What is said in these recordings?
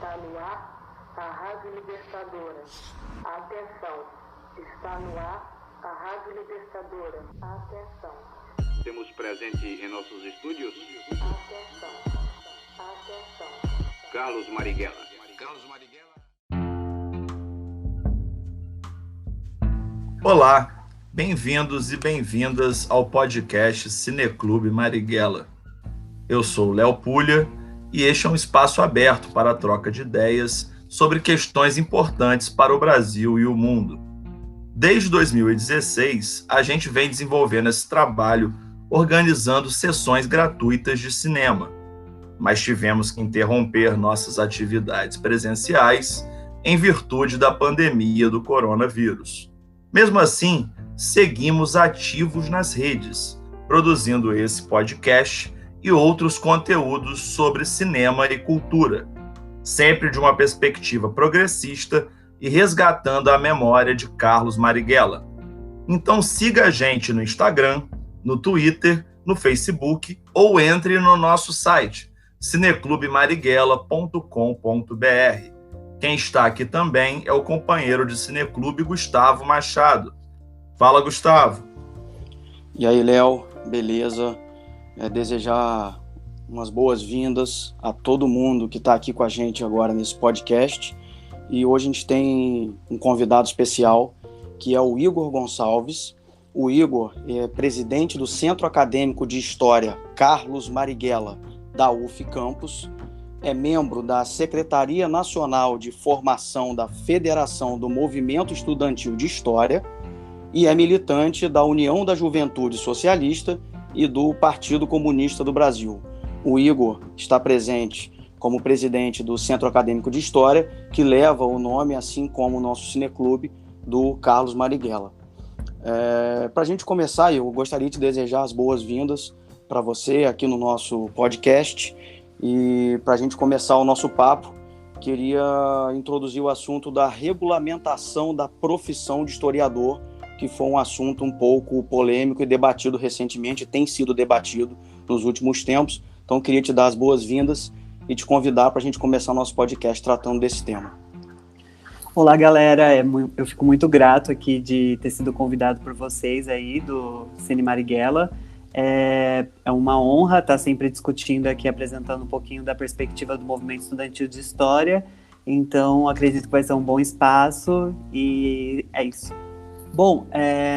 Está no ar a Rádio Libertadora. Atenção, está no ar a Rádio Libertadora. Atenção. Temos presente em nossos estúdios. Atenção, atenção. Carlos Marighella. Olá, bem-vindos e bem-vindas ao podcast Cineclube Marighella. Eu sou o Léo Pulha e este é um espaço aberto para a troca de ideias sobre questões importantes para o Brasil e o mundo. Desde 2016, a gente vem desenvolvendo esse trabalho organizando sessões gratuitas de cinema, mas tivemos que interromper nossas atividades presenciais em virtude da pandemia do coronavírus. Mesmo assim, seguimos ativos nas redes, produzindo esse podcast e outros conteúdos sobre cinema e cultura, sempre de uma perspectiva progressista e resgatando a memória de Carlos Marighella. Então siga a gente no Instagram, no Twitter, no Facebook ou entre no nosso site cineclubemarighella.com.br. Quem está aqui também é o companheiro de Cineclube, Gustavo Machado. Fala, Gustavo. E aí, Léo, beleza? Desejar umas boas-vindas a todo mundo que está aqui com a gente agora nesse podcast. E hoje a gente tem um convidado especial, que é o Igor Gonçalves. O Igor é presidente do Centro Acadêmico de História Carlos Marighella, da UF Campus. É membro da Secretaria Nacional de Formação da Federação do Movimento Estudantil de História e é militante da União da Juventude Socialista e do Partido Comunista do Brasil. O Igor está presente como presidente do Centro Acadêmico de História, que leva o nome, assim como o nosso cineclube, do Carlos Marighella. Para a gente começar, eu gostaria de desejar as boas-vindas para você aqui no nosso podcast. E para a gente começar o nosso papo, queria introduzir o assunto da regulamentação da profissão de historiador, que foi um assunto um pouco polêmico e debatido recentemente, tem sido debatido nos últimos tempos. Então, queria te dar as boas-vindas e te convidar para a gente começar o nosso podcast tratando desse tema. Olá, galera. Eu fico muito grato aqui de ter sido convidado por vocês aí do Cine Marighella. É uma honra estar sempre discutindo aqui, apresentando um pouquinho da perspectiva do movimento estudantil de história. Então, acredito que vai ser um bom espaço e é isso. Bom,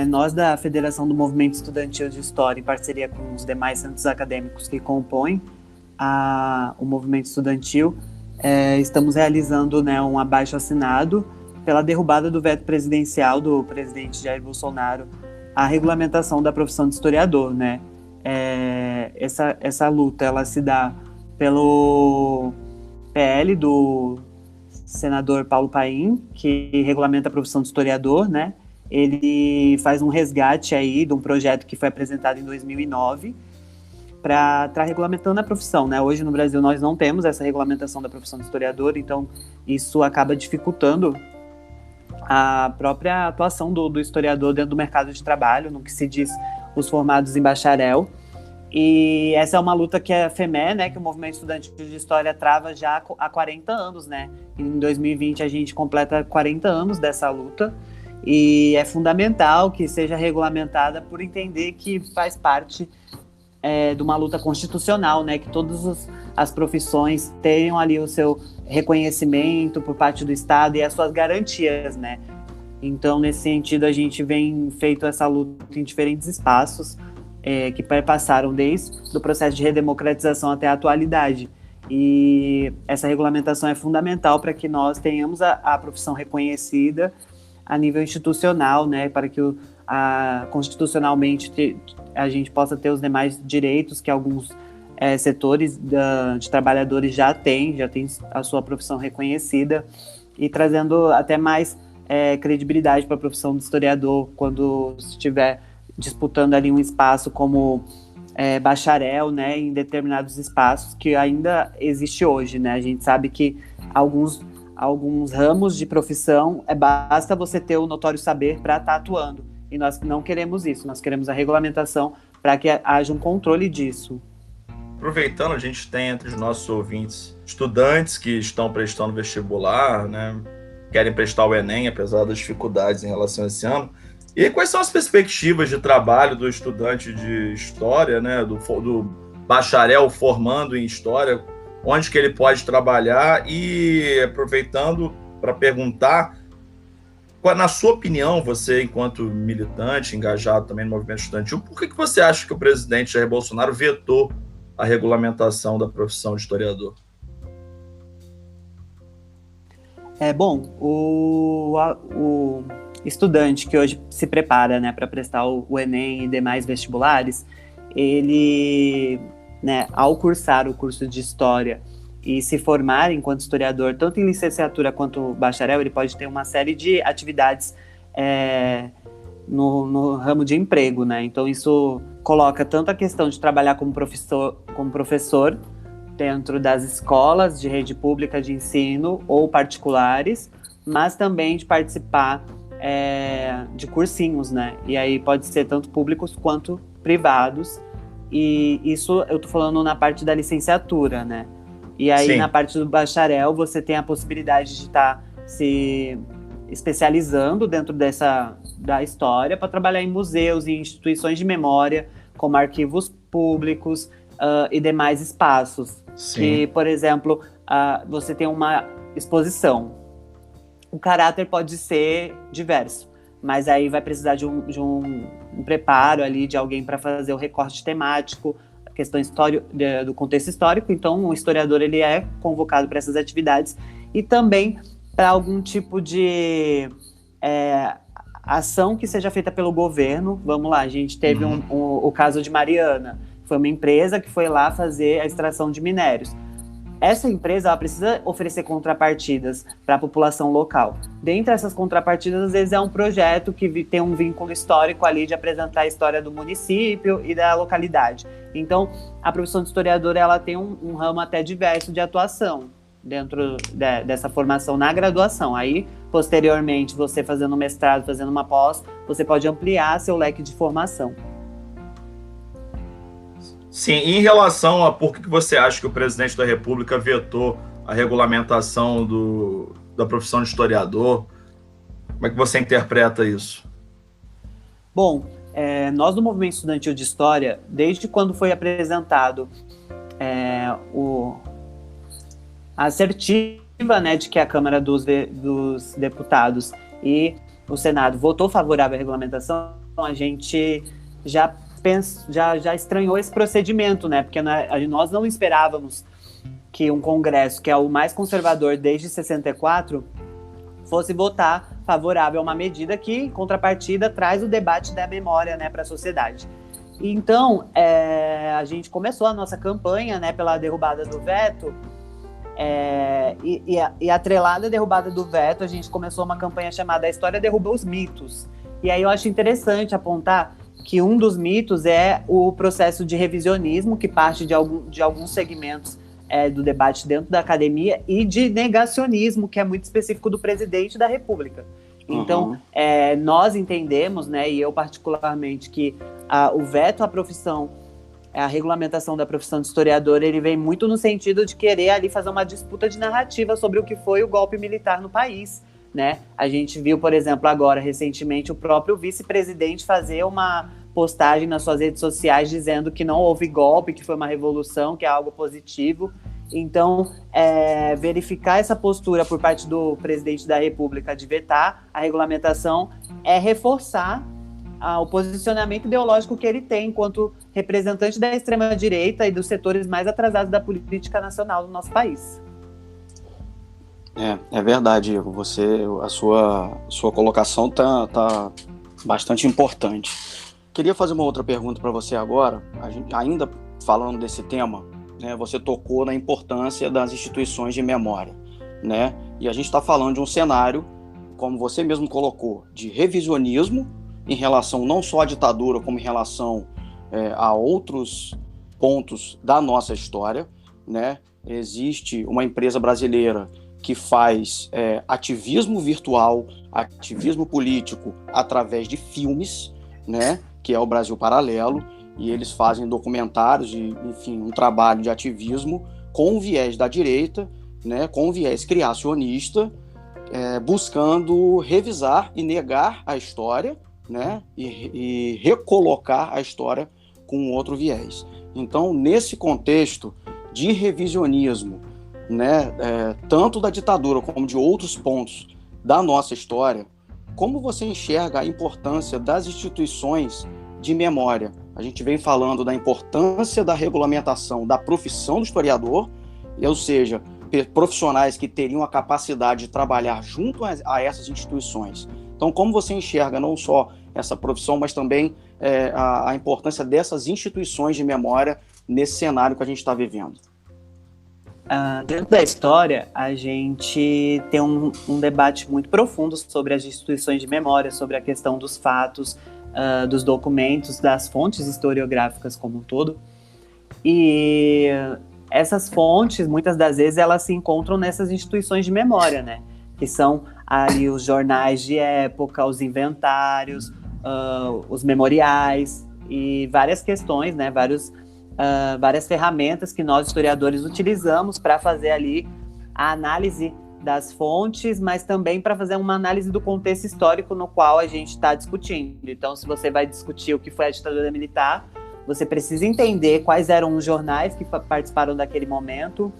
nós da Federação do Movimento Estudantil de História, em parceria com os demais centros acadêmicos que compõem o movimento estudantil, estamos realizando, um abaixo-assinado pela derrubada do veto presidencial do presidente Jair Bolsonaro à regulamentação da profissão de historiador, Essa luta, ela se dá pelo PL do senador Paulo Paim, que regulamenta a profissão de historiador, Ele faz um resgate aí de um projeto que foi apresentado em 2009 para estar regulamentando a profissão, Hoje no Brasil nós não temos essa regulamentação da profissão de historiador, então isso acaba dificultando a própria atuação do historiador dentro do mercado de trabalho, no que se diz os formados em bacharel. E essa é uma luta que a FEME, que o Movimento Estudantil de História trava já há 40 anos, Em 2020 a gente completa 40 anos dessa luta e é fundamental que seja regulamentada por entender que faz parte de uma luta constitucional, que todas as profissões tenham ali o seu reconhecimento por parte do Estado e as suas garantias, Então, nesse sentido, a gente vem feito essa luta em diferentes espaços que perpassaram desde o processo de redemocratização até a atualidade. E essa regulamentação é fundamental para que nós tenhamos a profissão reconhecida a nível institucional, para que constitucionalmente a gente possa ter os demais direitos que alguns setores de trabalhadores já têm a sua profissão reconhecida e trazendo até mais credibilidade para a profissão de historiador quando estiver disputando ali um espaço como bacharel, em determinados espaços que ainda existe hoje, A gente sabe que alguns ramos de profissão basta você ter o notório saber para estar atuando. E nós não queremos isso, nós queremos a regulamentação para que haja um controle disso. aproveitando, a gente tem entre os nossos ouvintes estudantes que estão prestando vestibular, né? Querem prestar o Enem, apesar das dificuldades em relação a esse ano. E quais são as perspectivas de trabalho do estudante de História, né? Do bacharel formando em História, onde que ele pode trabalhar? E aproveitando para perguntar, na sua opinião, você enquanto militante, engajado também no movimento estudantil, por que você acha que o presidente Jair Bolsonaro vetou a regulamentação da profissão de historiador? Bom, o estudante que hoje se prepara, né, para prestar o Enem e demais vestibulares, ele, né, ao cursar o curso de História e se formar enquanto historiador, tanto em licenciatura quanto bacharel, ele pode ter uma série de atividades no ramo de emprego, né? Então isso coloca tanto a questão de trabalhar como professor dentro das escolas de rede pública de ensino ou particulares, mas também de participar de cursinhos, né? E aí pode ser tanto públicos quanto privados. E isso eu tô falando na parte da licenciatura, né? E aí, sim, na parte do bacharel, você tem a possibilidade de estar se especializando dentro da história para trabalhar em museus e instituições de memória, como arquivos públicos e demais espaços. Sim. Que, por exemplo, você tem uma exposição. O caráter pode ser diverso, mas aí vai precisar de um preparo ali, de alguém para fazer o recorte temático, questão do contexto histórico. Então o historiador ele é convocado para essas atividades e também para algum tipo de ação que seja feita pelo governo. Vamos lá, a gente teve o caso de Mariana, foi uma empresa que foi lá fazer a extração de minérios. Essa empresa ela precisa oferecer contrapartidas para a população local. Dentre essas contrapartidas, às vezes é um projeto que tem um vínculo histórico ali de apresentar a história do município e da localidade. Então, a profissão de historiador ela tem um ramo até diverso de atuação dentro dessa formação na graduação. Aí, posteriormente, você fazendo um mestrado, fazendo uma pós, você pode ampliar seu leque de formação. Sim, em relação a por que você acha que o presidente da República vetou a regulamentação da profissão de historiador, como é que você interpreta isso? Bom, nós do Movimento Estudantil de História, desde quando foi apresentado a assertiva, né, de que a Câmara dos Deputados e o Senado votou favorável à regulamentação, a gente já estranhou esse procedimento, né? Porque nós não esperávamos que um Congresso, que é o mais conservador desde 64, fosse votar favorável a uma medida que, em contrapartida, traz o debate da memória, né, para a sociedade. Então, a gente começou a nossa campanha, né, pela derrubada do veto, e atrelada à derrubada do veto, a gente começou uma campanha chamada A História Derruba os Mitos. E aí eu acho interessante apontar que um dos mitos é o processo de revisionismo, que parte de alguns segmentos do debate dentro da academia, e de negacionismo, que é muito específico do presidente da República. Então, nós entendemos, né, e eu particularmente, que o veto à profissão, a regulamentação da profissão de historiador, ele vem muito no sentido de querer ali fazer uma disputa de narrativa sobre o que foi o golpe militar no país, né? A gente viu, por exemplo, agora, recentemente, o próprio vice-presidente fazer uma postagem nas suas redes sociais dizendo que não houve golpe, que foi uma revolução, que é algo positivo. Então, verificar essa postura por parte do presidente da República de vetar a regulamentação é reforçar o posicionamento ideológico que ele tem enquanto representante da extrema-direita e dos setores mais atrasados da política nacional do nosso país. É verdade, Igor. A sua colocação tá bastante importante. Queria fazer uma outra pergunta para você agora, ainda falando desse tema, né? Você tocou na importância das instituições de memória, né? E a gente está falando de um cenário, como você mesmo colocou, de revisionismo em relação não só à ditadura, como em relação a outros pontos da nossa história, né? Existe uma empresa brasileira que faz ativismo virtual, ativismo político através de filmes, né, que é o Brasil Paralelo, e eles fazem documentários e, enfim, um trabalho de ativismo com o viés da direita, né, com o viés criacionista, buscando revisar e negar a história, né, e recolocar a história com outro viés. Então, nesse contexto de revisionismo, né, tanto da ditadura como de outros pontos da nossa história, como você enxerga a importância das instituições de memória? A gente vem falando da importância da regulamentação da profissão do historiador, ou seja, profissionais que teriam a capacidade de trabalhar junto a essas instituições. Então, como você enxerga não só essa profissão, mas também a importância dessas instituições de memória nesse cenário que a gente está vivendo? Dentro da história, a gente tem um debate muito profundo sobre as instituições de memória, sobre a questão dos fatos, dos documentos, das fontes historiográficas como um todo. E essas fontes, muitas das vezes, elas se encontram nessas instituições de memória, né? Que são ali os jornais de época, os inventários, os memoriais e várias questões, né? Várias ferramentas que nós, historiadores, utilizamos para fazer ali a análise das fontes, mas também para fazer uma análise do contexto histórico no qual a gente está discutindo. Então, se você vai discutir o que foi a ditadura militar, você precisa entender quais eram os jornais que participaram daquele momento,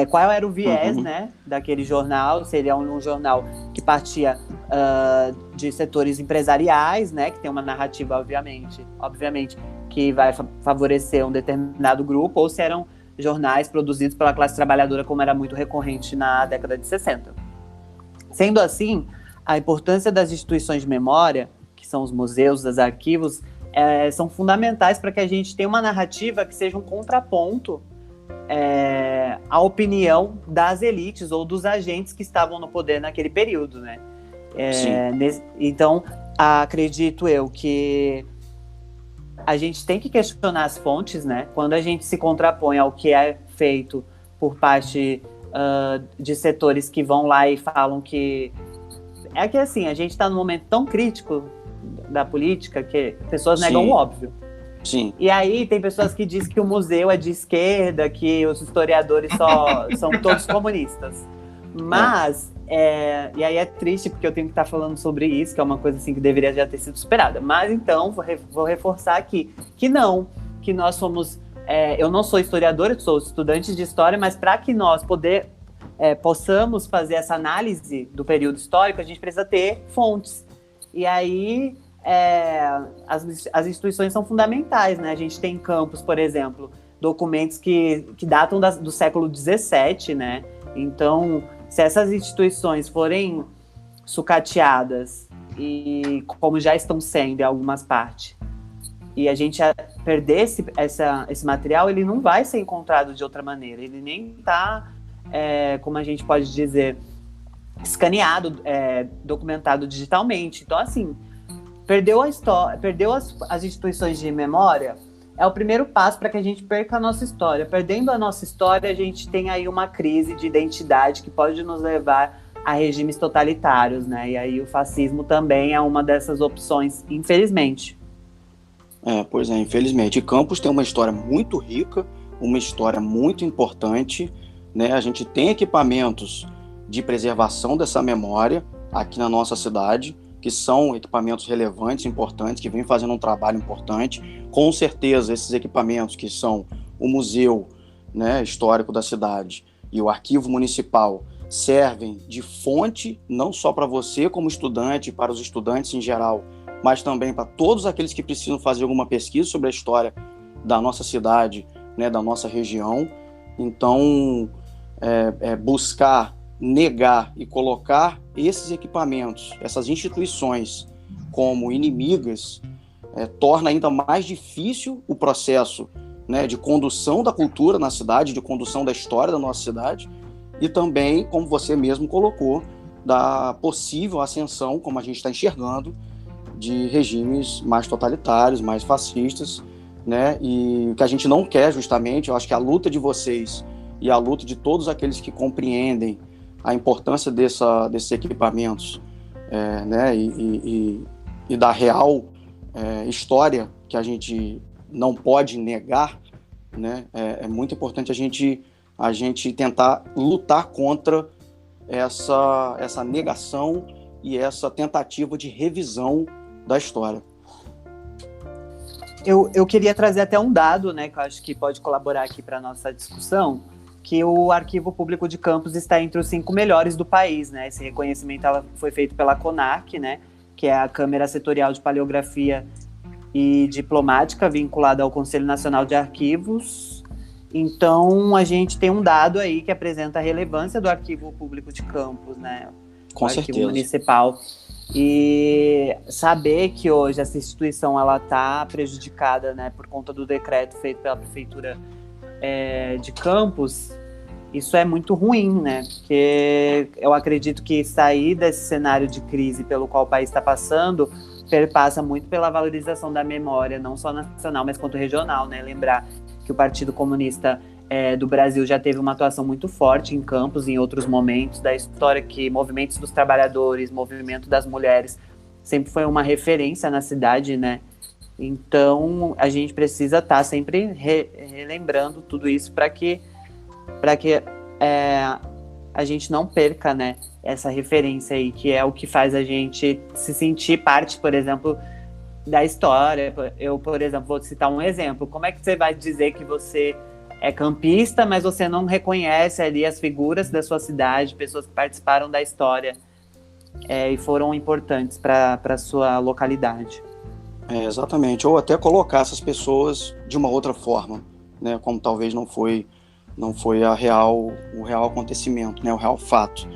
qual era o viés, né, daquele jornal. Seria um jornal que partia de setores empresariais, né, que tem uma narrativa, obviamente, que vai favorecer um determinado grupo, ou se eram jornais produzidos pela classe trabalhadora, como era muito recorrente na década de 60. Sendo assim, a importância das instituições de memória, que são os museus, os arquivos, são fundamentais para que a gente tenha uma narrativa que seja um contraponto à opinião das elites ou dos agentes que estavam no poder naquele período, né? Então, acredito eu que a gente tem que questionar as fontes, né? Quando a gente se contrapõe ao que é feito por parte de setores que vão lá e falam que... É que, assim, a gente está num momento tão crítico da política que pessoas negam o óbvio. Sim. E aí tem pessoas que dizem que o museu é de esquerda, que os historiadores são todos comunistas. Mas... e aí é triste porque eu tenho que estar falando sobre isso, que é uma coisa assim que deveria já ter sido superada. Mas então, vou reforçar aqui que nós somos... eu não sou historiadora, eu sou estudante de história, mas para que nós possamos fazer essa análise do período histórico, a gente precisa ter fontes. E aí as instituições são fundamentais, né? A gente tem em Campos, por exemplo, documentos que datam do século XVII, né? Então... Se essas instituições forem sucateadas, e como já estão sendo em algumas partes, e a gente perder esse material, ele não vai ser encontrado de outra maneira. Ele nem está, como a gente pode dizer, escaneado, documentado digitalmente. Então, assim, perdeu as instituições de memória, é o primeiro passo para que a gente perca a nossa história. Perdendo a nossa história, a gente tem aí uma crise de identidade que pode nos levar a regimes totalitários, né? E aí o fascismo também é uma dessas opções, infelizmente. Pois é, infelizmente. E Campos tem uma história muito rica, uma história muito importante, né? A gente tem equipamentos de preservação dessa memória aqui na nossa cidade, que são equipamentos relevantes, importantes, que vêm fazendo um trabalho importante. Com certeza, esses equipamentos, que são o Museu, né, Histórico da cidade e o Arquivo Municipal, servem de fonte, não só para você como estudante, para os estudantes em geral, mas também para todos aqueles que precisam fazer alguma pesquisa sobre a história da nossa cidade, né, da nossa região. Então, buscar, negar e colocar esses equipamentos, essas instituições como inimigas, torna ainda mais difícil o processo, né, de condução da cultura na cidade, de condução da história da nossa cidade, e também, como você mesmo colocou, da possível ascensão, como a gente está enxergando, de regimes mais totalitários, mais fascistas, né, e o que a gente não quer justamente, eu acho que a luta de vocês e a luta de todos aqueles que compreendem a importância desses equipamentos, né, e da real história que a gente não pode negar, né? É muito importante a gente tentar lutar contra essa negação e essa tentativa de revisão da história. Eu queria trazer até um dado, né, que eu acho que pode colaborar aqui para a nossa discussão, que o Arquivo Público de Campos está entre os 5 melhores do país, né? Esse reconhecimento foi feito pela CONAC, né, que é a Câmara Setorial de Paleografia e Diplomática, vinculada ao Conselho Nacional de Arquivos. Então, a gente tem um dado aí que apresenta a relevância do Arquivo Público de Campos, né? Com Arquivo certeza. Municipal. E saber que hoje essa instituição está prejudicada, né, por conta do decreto feito pela Prefeitura de Campos, isso é muito ruim, né? Porque eu acredito que sair desse cenário de crise pelo qual o país está passando perpassa muito pela valorização da memória, não só nacional, mas quanto regional, né? Lembrar que o Partido Comunista do Brasil já teve uma atuação muito forte em Campos, em outros momentos da história, que movimentos dos trabalhadores, movimento das mulheres, sempre foi uma referência na cidade, né? Então, a gente precisa estar sempre relembrando tudo isso para que a gente não perca, né, essa referência aí, que é o que faz a gente se sentir parte, por exemplo, da história. Eu, por exemplo, vou citar um exemplo. Como é que você vai dizer que você é campista, mas você não reconhece ali as figuras da sua cidade, pessoas que participaram da história e foram importantes para a sua localidade? Exatamente. Ou até colocar essas pessoas de uma outra forma, né? Como talvez não foi o real acontecimento, né? O real fato.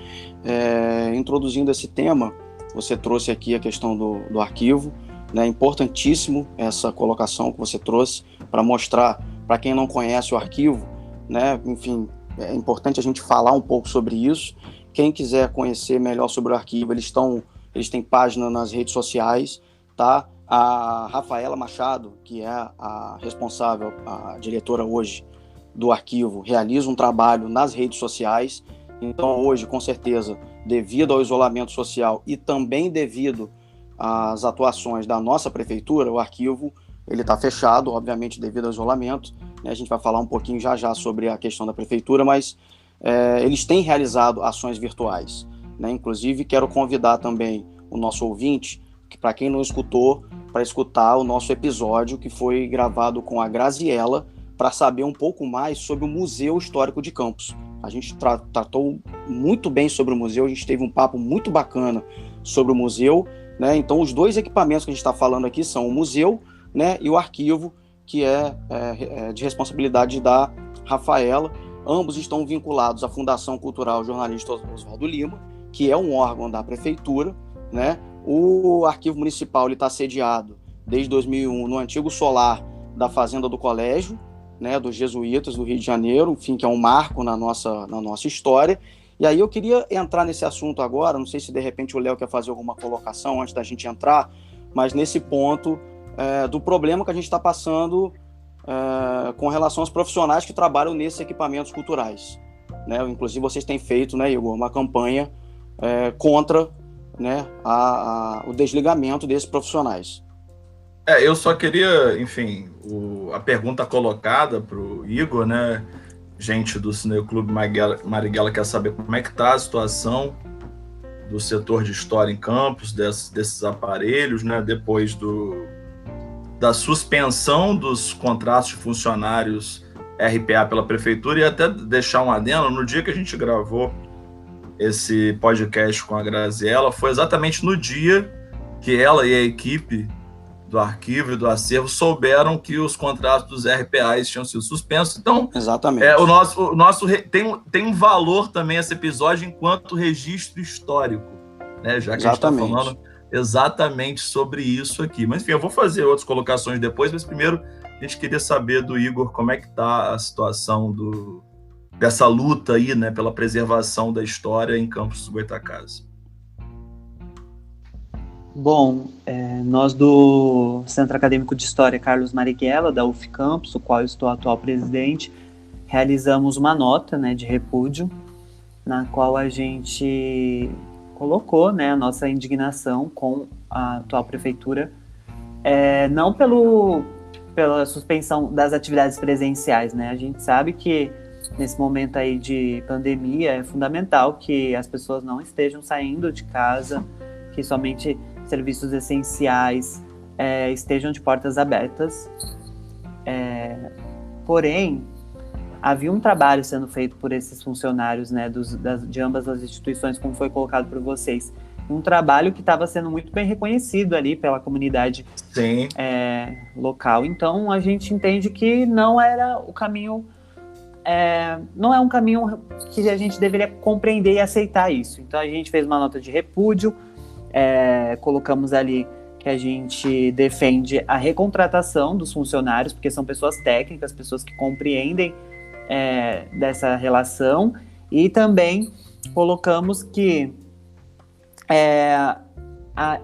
Introduzindo esse tema, você trouxe aqui a questão do arquivo, né? Importantíssimo essa colocação que você trouxe para mostrar para quem não conhece o arquivo, né? Enfim, é importante a gente falar um pouco sobre isso. Quem quiser conhecer melhor sobre o arquivo, eles têm página nas redes sociais, tá? A Rafaela Machado, que é a responsável, a diretora hoje do arquivo, realiza um trabalho nas redes sociais. Então, hoje, com certeza, devido ao isolamento social e também devido às atuações da nossa prefeitura, o arquivo ele está fechado, obviamente, devido ao isolamento. A gente vai falar um pouquinho já sobre a questão da prefeitura, mas eles têm realizado ações virtuais, né? Inclusive, quero convidar também o nosso ouvinte, que para quem não escutou, para escutar o nosso episódio que foi gravado com a Graziella, para saber um pouco mais sobre o Museu Histórico de Campos. A gente tratou muito bem sobre o museu, a gente teve um papo muito bacana sobre o museu, né? Então, os dois equipamentos que a gente está falando aqui são o museu, né, e o arquivo, que é de responsabilidade da Rafaela. Ambos estão vinculados à Fundação Cultural Jornalista Oswaldo Lima, que é um órgão da prefeitura, né? O arquivo municipal está sediado desde 2001 no antigo solar da Fazenda do Colégio, né, dos jesuítas do Rio de Janeiro, enfim, que é um marco na nossa história. E aí eu queria entrar nesse assunto agora, não sei se de repente o Léo quer fazer alguma colocação antes da gente entrar, mas nesse ponto do problema que a gente está passando com relação aos profissionais que trabalham nesses equipamentos culturais, né? Inclusive vocês têm feito, né, Igor, uma campanha contra, né, o desligamento desses profissionais. Eu só queria, enfim, a pergunta colocada para o Igor, né? Gente do Cineclube Marighella quer saber como é que está a situação do setor de história em Campos, desses aparelhos, né? Depois da suspensão dos contratos de funcionários RPA pela prefeitura, e até deixar um adendo, no dia que a gente gravou esse podcast com a Graziella, foi exatamente no dia que ela e a equipe do arquivo e do acervo souberam que os contratos dos RPAs tinham sido suspensos. Então, exatamente. O nosso tem um valor também esse episódio enquanto registro histórico, né? Já que exatamente. A gente está falando exatamente sobre isso aqui. Mas, enfim, eu vou fazer outras colocações depois, mas primeiro a gente queria saber do Igor como é que está a situação dessa luta aí, né, pela preservação da história em Campos dos Goytacazes. Bom, nós do Centro Acadêmico de História Carlos Marighella, da UF Campos, o qual eu estou atual presidente, realizamos uma nota, né, de repúdio, na qual a gente colocou, né, a nossa indignação com a atual prefeitura, não pela suspensão das atividades presenciais, né? A gente sabe que nesse momento aí de pandemia é fundamental que as pessoas não estejam saindo de casa, que somente serviços essenciais estejam de portas abertas. Porém, havia um trabalho sendo feito por esses funcionários, né, de ambas as instituições, como foi colocado por vocês. Um trabalho que estava sendo muito bem reconhecido ali pela comunidade local. Então, a gente entende que não era o caminho, não é um caminho que a gente deveria compreender e aceitar isso. Então, a gente fez uma nota de repúdio, colocamos ali que a gente defende a recontratação dos funcionários, porque são pessoas técnicas, pessoas que compreendem dessa relação, e também colocamos que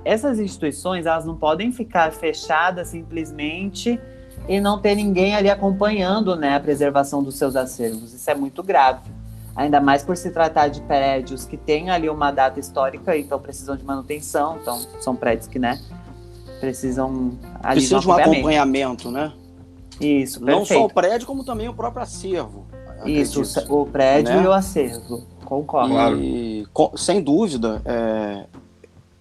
essas instituições, elas não podem ficar fechadas simplesmente e não ter ninguém ali acompanhando, né, a preservação dos seus acervos. Isso é muito grave, ainda mais por se tratar de prédios que têm ali uma data histórica, então precisam de manutenção. Então são prédios que, né, precisam ali precisa de um acompanhamento, né? Isso, não perfeito. Só o prédio, como também o próprio acervo. Isso, o prédio, né? E o acervo, concordo. E, sem dúvida,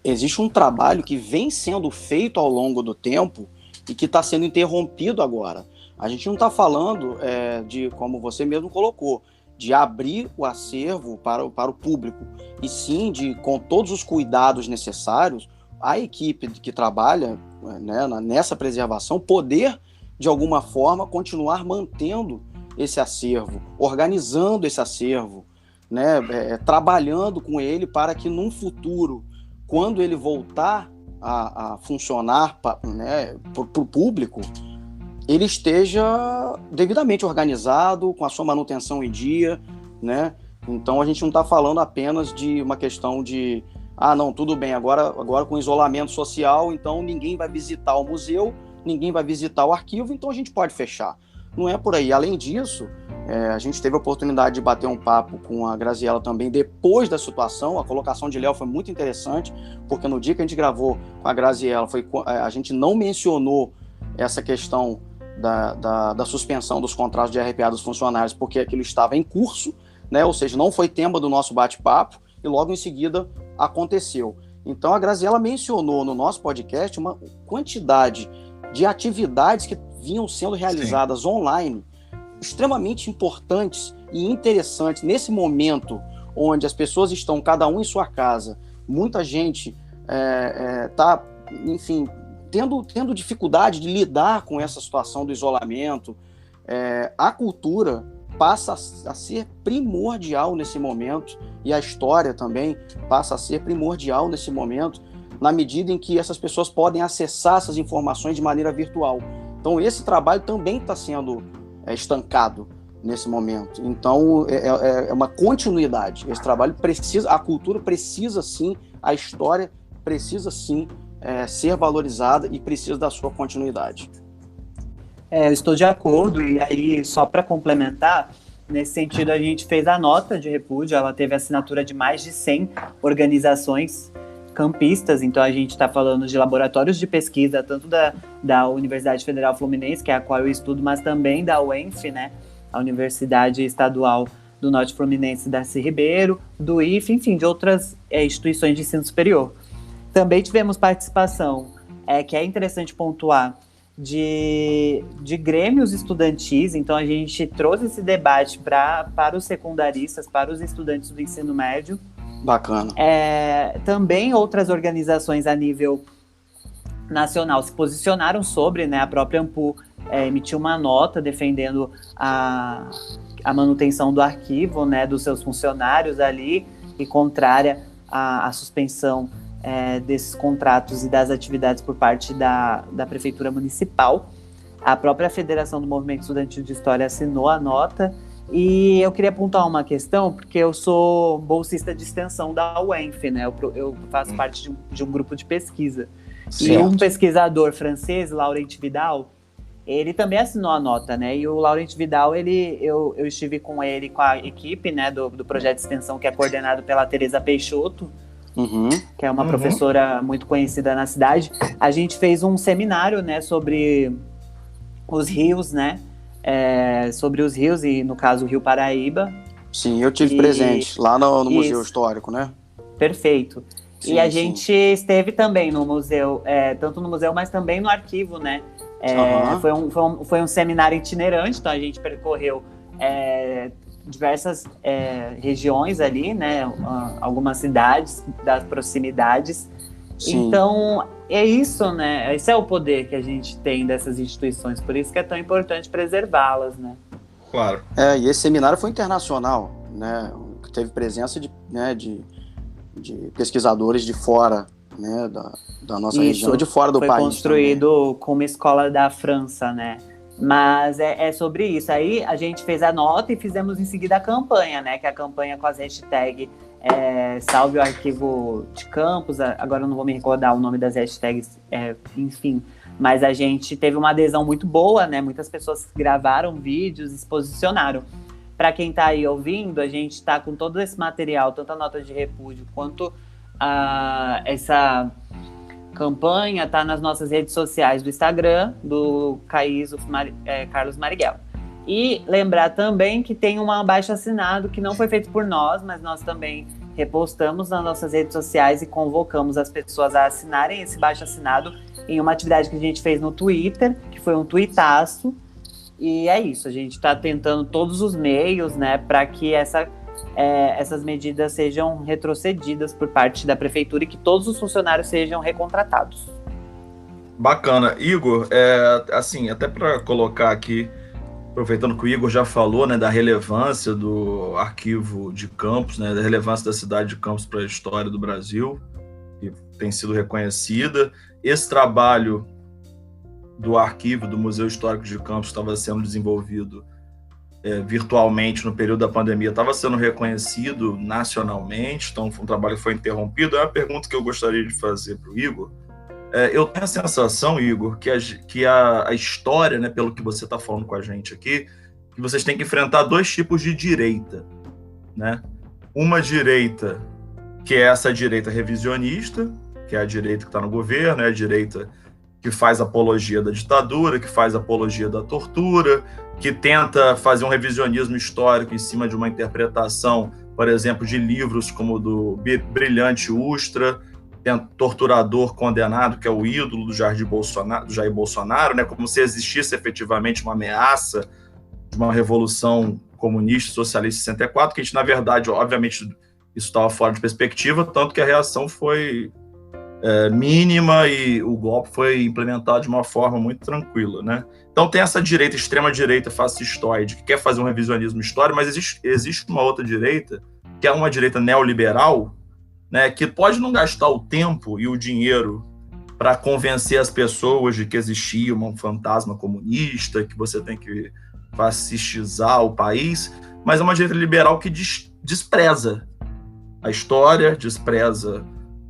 existe um trabalho que vem sendo feito ao longo do tempo e que está sendo interrompido agora. A gente não está falando de, como você mesmo colocou, de abrir o acervo para o público, e sim de, com todos os cuidados necessários, a equipe que trabalha, né, nessa preservação poder, de alguma forma, continuar mantendo esse acervo, organizando esse acervo, né, trabalhando com ele para que num futuro, quando ele voltar a funcionar, né, para o público, ele esteja devidamente organizado, com a sua manutenção em dia, né? Então a gente não está falando apenas de uma questão de não, tudo bem, agora com isolamento social, então ninguém vai visitar o museu, ninguém vai visitar o arquivo, então a gente pode fechar. Não é por aí. Além disso, a gente teve a oportunidade de bater um papo com a Graziela também depois da situação. A colocação de Léo foi muito interessante, porque no dia que a gente gravou com a Graziela, a gente não mencionou essa questão da suspensão dos contratos de RPA dos funcionários, porque aquilo estava em curso, né? Ou seja, não foi tema do nosso bate-papo, e logo em seguida aconteceu. Então a Graziela mencionou no nosso podcast uma quantidade de atividades que vinham sendo realizadas online, extremamente importantes e interessantes nesse momento onde as pessoas estão cada um em sua casa, muita gente está, enfim, tendo dificuldade de lidar com essa situação do isolamento. A cultura passa a ser primordial nesse momento, e a história também passa a ser primordial nesse momento, na medida em que essas pessoas podem acessar essas informações de maneira virtual. Então esse trabalho também está sendo estancado nesse momento. Então é uma continuidade. Esse trabalho precisa, a cultura precisa sim, a história precisa sim ser valorizada e precisa da sua continuidade. Eu estou de acordo, e aí só para complementar, nesse sentido a gente fez a nota de repúdio, ela teve assinatura de mais de 100 organizações campistas, então a gente está falando de laboratórios de pesquisa, tanto da Universidade Federal Fluminense, que é a qual eu estudo, mas também da UENF, né, a Universidade Estadual do Norte Fluminense, Darcy Ribeiro, do IFE, enfim, de outras instituições de ensino superior. Também tivemos participação, que é interessante pontuar, de grêmios estudantis. Então a gente trouxe esse debate para os secundaristas, para os estudantes do ensino médio. Bacana. Também outras organizações a nível nacional se posicionaram sobre, né, a própria AMPU emitiu uma nota defendendo a manutenção do arquivo, né, dos seus funcionários ali, e contrária à suspensão desses contratos e das atividades por parte da Prefeitura Municipal. A própria Federação do Movimento Estudantil de História assinou a nota. E eu queria apontar uma questão, porque eu sou bolsista de extensão da UENF, né? Eu faço parte de um grupo de pesquisa. Certo. E um pesquisador francês, Laurent Vidal, ele também assinou a nota, né? E o Laurent Vidal, eu estive com ele, com a equipe, né, do projeto de extensão, que é coordenado pela Teresa Peixoto, que é uma professora muito conhecida na cidade. A gente fez um seminário, né, sobre os rios, né? Sobre os rios, e no caso o Rio Paraíba. Sim, eu tive presente lá no Museu Histórico, né? Perfeito. Sim, e a gente esteve também no museu, tanto no museu, mas também no arquivo, né? Foi um seminário itinerante, então a gente percorreu diversas regiões ali, né? Algumas cidades das proximidades. Sim. Então, é isso, né? Esse é o poder que a gente tem dessas instituições, por isso que é tão importante preservá-las, né? Claro. E esse seminário foi internacional, né? Teve presença de pesquisadores de fora, né? Da nossa região, de fora do país. Foi construído com uma escola da França, né? Mas é sobre isso. Aí a gente fez a nota e fizemos em seguida a campanha, né? Que é a campanha com as hashtags Salve o Arquivo de Campos. Agora eu não vou me recordar o nome das hashtags, enfim. Mas a gente teve uma adesão muito boa, né? Muitas pessoas gravaram vídeos e se posicionaram. Para quem está aí ouvindo, a gente está com todo esse material, tanto a nota de repúdio quanto essa campanha, está nas nossas redes sociais do Instagram, do Carlos Marighella. E lembrar também que tem um abaixo-assinado que não foi feito por nós, mas nós também repostamos nas nossas redes sociais e convocamos as pessoas a assinarem esse baixo-assinado em uma atividade que a gente fez no Twitter, que foi um tuitaço. E é isso, a gente está tentando todos os meios, né, para que essas medidas sejam retrocedidas por parte da prefeitura e que todos os funcionários sejam recontratados. Bacana. Igor, assim, até para colocar aqui, aproveitando que o Igor já falou, né, da relevância do arquivo de Campos, né, da relevância da cidade de Campos para a história do Brasil, que tem sido reconhecida. Esse trabalho do arquivo do Museu Histórico de Campos estava sendo desenvolvido virtualmente no período da pandemia, estava sendo reconhecido nacionalmente, então foi um trabalho que foi interrompido. É uma pergunta que eu gostaria de fazer para o Igor. Eu tenho a sensação, Igor, que a história, né, pelo que você está falando com a gente aqui, que vocês têm que enfrentar dois tipos de direita, né? Uma direita, que é essa direita revisionista, que é a direita que está no governo, é a direita que faz apologia da ditadura, que faz apologia da tortura, que tenta fazer um revisionismo histórico em cima de uma interpretação, por exemplo, de livros como o do brilhante Ustra, torturador condenado, que é o ídolo do Jair Bolsonaro, né, como se existisse efetivamente uma ameaça de uma revolução comunista, socialista em 64, que a gente, na verdade, obviamente, isso estava fora de perspectiva, tanto que a reação foi mínima e o golpe foi implementado de uma forma muito tranquila, né? Então tem essa direita, extrema-direita fascistoide, que quer fazer um revisionismo histórico, mas existe uma outra direita, que é uma direita neoliberal, né, que pode não gastar o tempo e o dinheiro para convencer as pessoas de que existia um fantasma comunista, que você tem que fascistizar o país, mas é uma direita liberal que despreza a história, despreza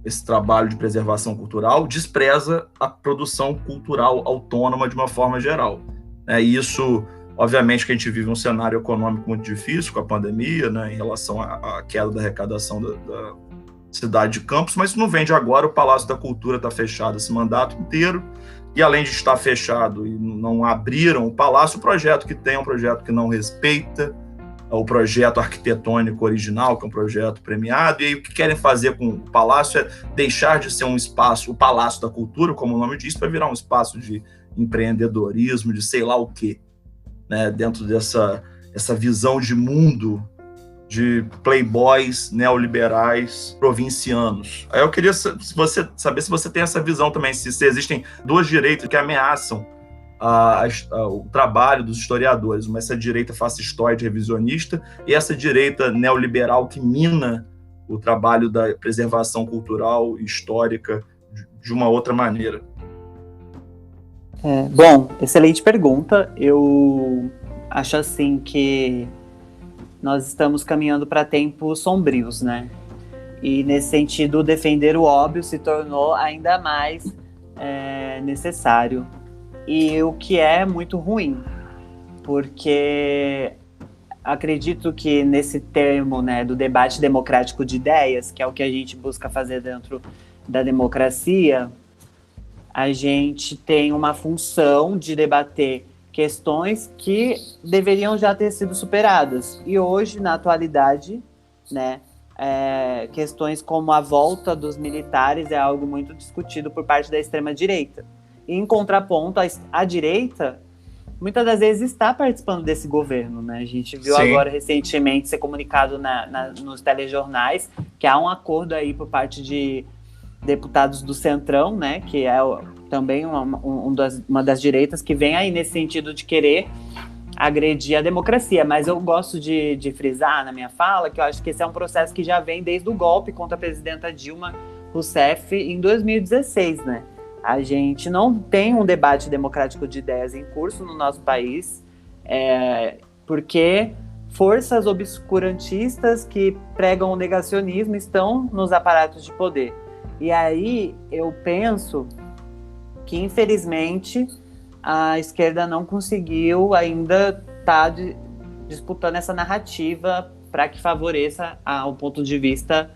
esse trabalho de preservação cultural, despreza a produção cultural autônoma de uma forma geral. E isso, obviamente, que a gente vive um cenário econômico muito difícil com a pandemia, né, em relação à queda da arrecadação da cidade de Campos, mas isso não vem de agora. O Palácio da Cultura está fechado esse mandato inteiro, e além de estar fechado e não abriram o palácio, o projeto que tem é um projeto que não respeita o projeto arquitetônico original, que é um projeto premiado, e aí o que querem fazer com o palácio é deixar de ser um espaço, o Palácio da Cultura, como o nome diz, para virar um espaço de empreendedorismo, de sei lá o quê, né, dentro dessa visão de mundo de playboys neoliberais provincianos. Aí eu queria saber se você tem essa visão também, se existem duas direitas que ameaçam o trabalho dos historiadores, essa direita fascistoide revisionista e essa direita neoliberal que mina o trabalho da preservação cultural e histórica de uma outra maneira. Bom, excelente pergunta. Eu acho assim que nós estamos caminhando para tempos sombrios, né? E nesse sentido, defender o óbvio se tornou ainda mais necessário. E o que é muito ruim, porque acredito que nesse termo, né, do debate democrático de ideias, que é o que a gente busca fazer dentro da democracia, a gente tem uma função de debater questões que deveriam já ter sido superadas. E hoje, na atualidade, né, questões como a volta dos militares é algo muito discutido por parte da extrema-direita. E, em contraponto, a direita, muitas das vezes, está participando desse governo, né? A gente viu agora, recentemente, ser comunicado nos telejornais que há um acordo aí por parte de deputados do Centrão, né, que é também uma das direitas que vem aí nesse sentido de querer agredir a democracia. Mas eu gosto de frisar na minha fala que eu acho que esse é um processo que já vem desde o golpe contra a presidenta Dilma Rousseff em 2016, né? A gente não tem um debate democrático de ideias em curso no nosso país, porque forças obscurantistas que pregam o negacionismo estão nos aparatos de poder. E aí eu penso que, infelizmente, a esquerda não conseguiu ainda estar disputando essa narrativa para que favoreça o ponto de vista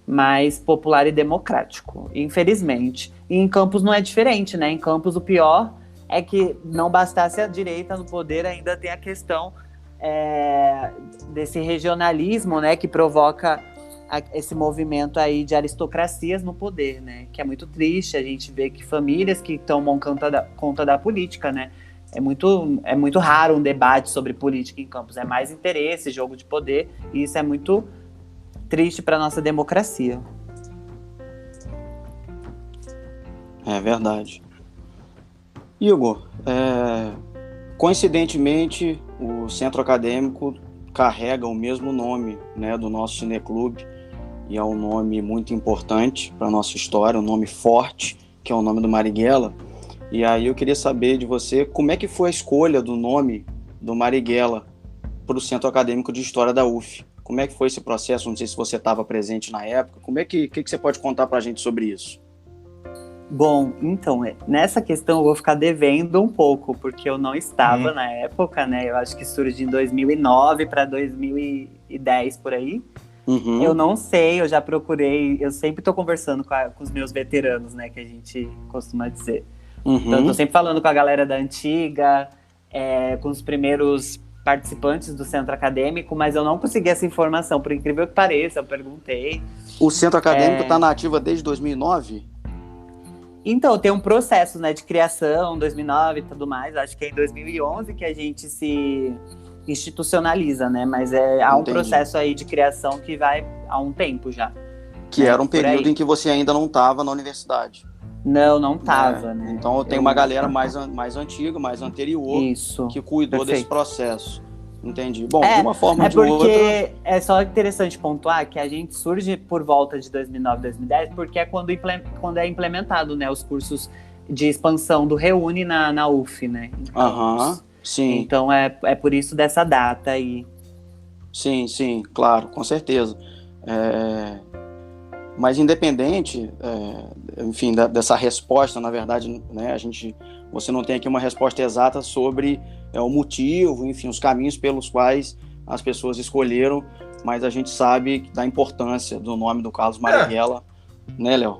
mais popular e democrático, infelizmente. E em Campos não é diferente, né? Em Campos o pior é que não bastasse a direita no poder, ainda tem a questão desse regionalismo, né, que provoca esse movimento aí de aristocracias no poder, né? Que é muito triste. A gente vê que famílias que tomam conta da política, né? É muito raro um debate sobre política em Campos. É mais interesse, jogo de poder, e isso é muito triste para nossa democracia. É verdade. Igor, coincidentemente, o Centro Acadêmico carrega o mesmo nome, né, do nosso cineclube, e é um nome muito importante para a nossa história, um nome forte, que é o nome do Marighella. E aí eu queria saber de você como é que foi a escolha do nome do Marighella para o Centro Acadêmico de História da UF. Como é que foi esse processo? Não sei se você estava presente na época. Como é que você pode contar para a gente sobre isso? Bom, então, nessa questão eu vou ficar devendo um pouco, porque eu não estava na época, né? Eu acho que surge em 2009 para 2010, por aí. Uhum. Eu não sei, eu já procurei, eu sempre estou conversando com os meus veteranos, né? Que a gente costuma dizer. Uhum. Então, eu tô sempre falando com a galera da antiga, com os primeiros participantes do Centro Acadêmico, mas eu não consegui essa informação, por incrível que pareça, eu perguntei. O Centro Acadêmico está na ativa desde 2009? Então, tem um processo, né, de criação, 2009 e tudo mais. Acho que é em 2011 que a gente se institucionaliza, né? Mas há um processo aí de criação que vai há um tempo já. Que era um período em que você ainda não estava na universidade. Não estava, né? Então tem uma galera mais antiga, mais anterior, isso, que cuidou perfeito. Desse processo. Entendi. Bom, de uma forma ou de outra... porque é só interessante pontuar que a gente surge por volta de 2009, 2010, porque é quando é implementado, né, os cursos de expansão do Reúne na UF, né? Aham, sim. Então é por isso dessa data aí. Sim, claro, com certeza. Mas independente, enfim, dessa resposta, na verdade, né, você não tem aqui uma resposta exata sobre o motivo, enfim, os caminhos pelos quais as pessoas escolheram, mas a gente sabe da importância do nome do Carlos Marighella, né, Léo?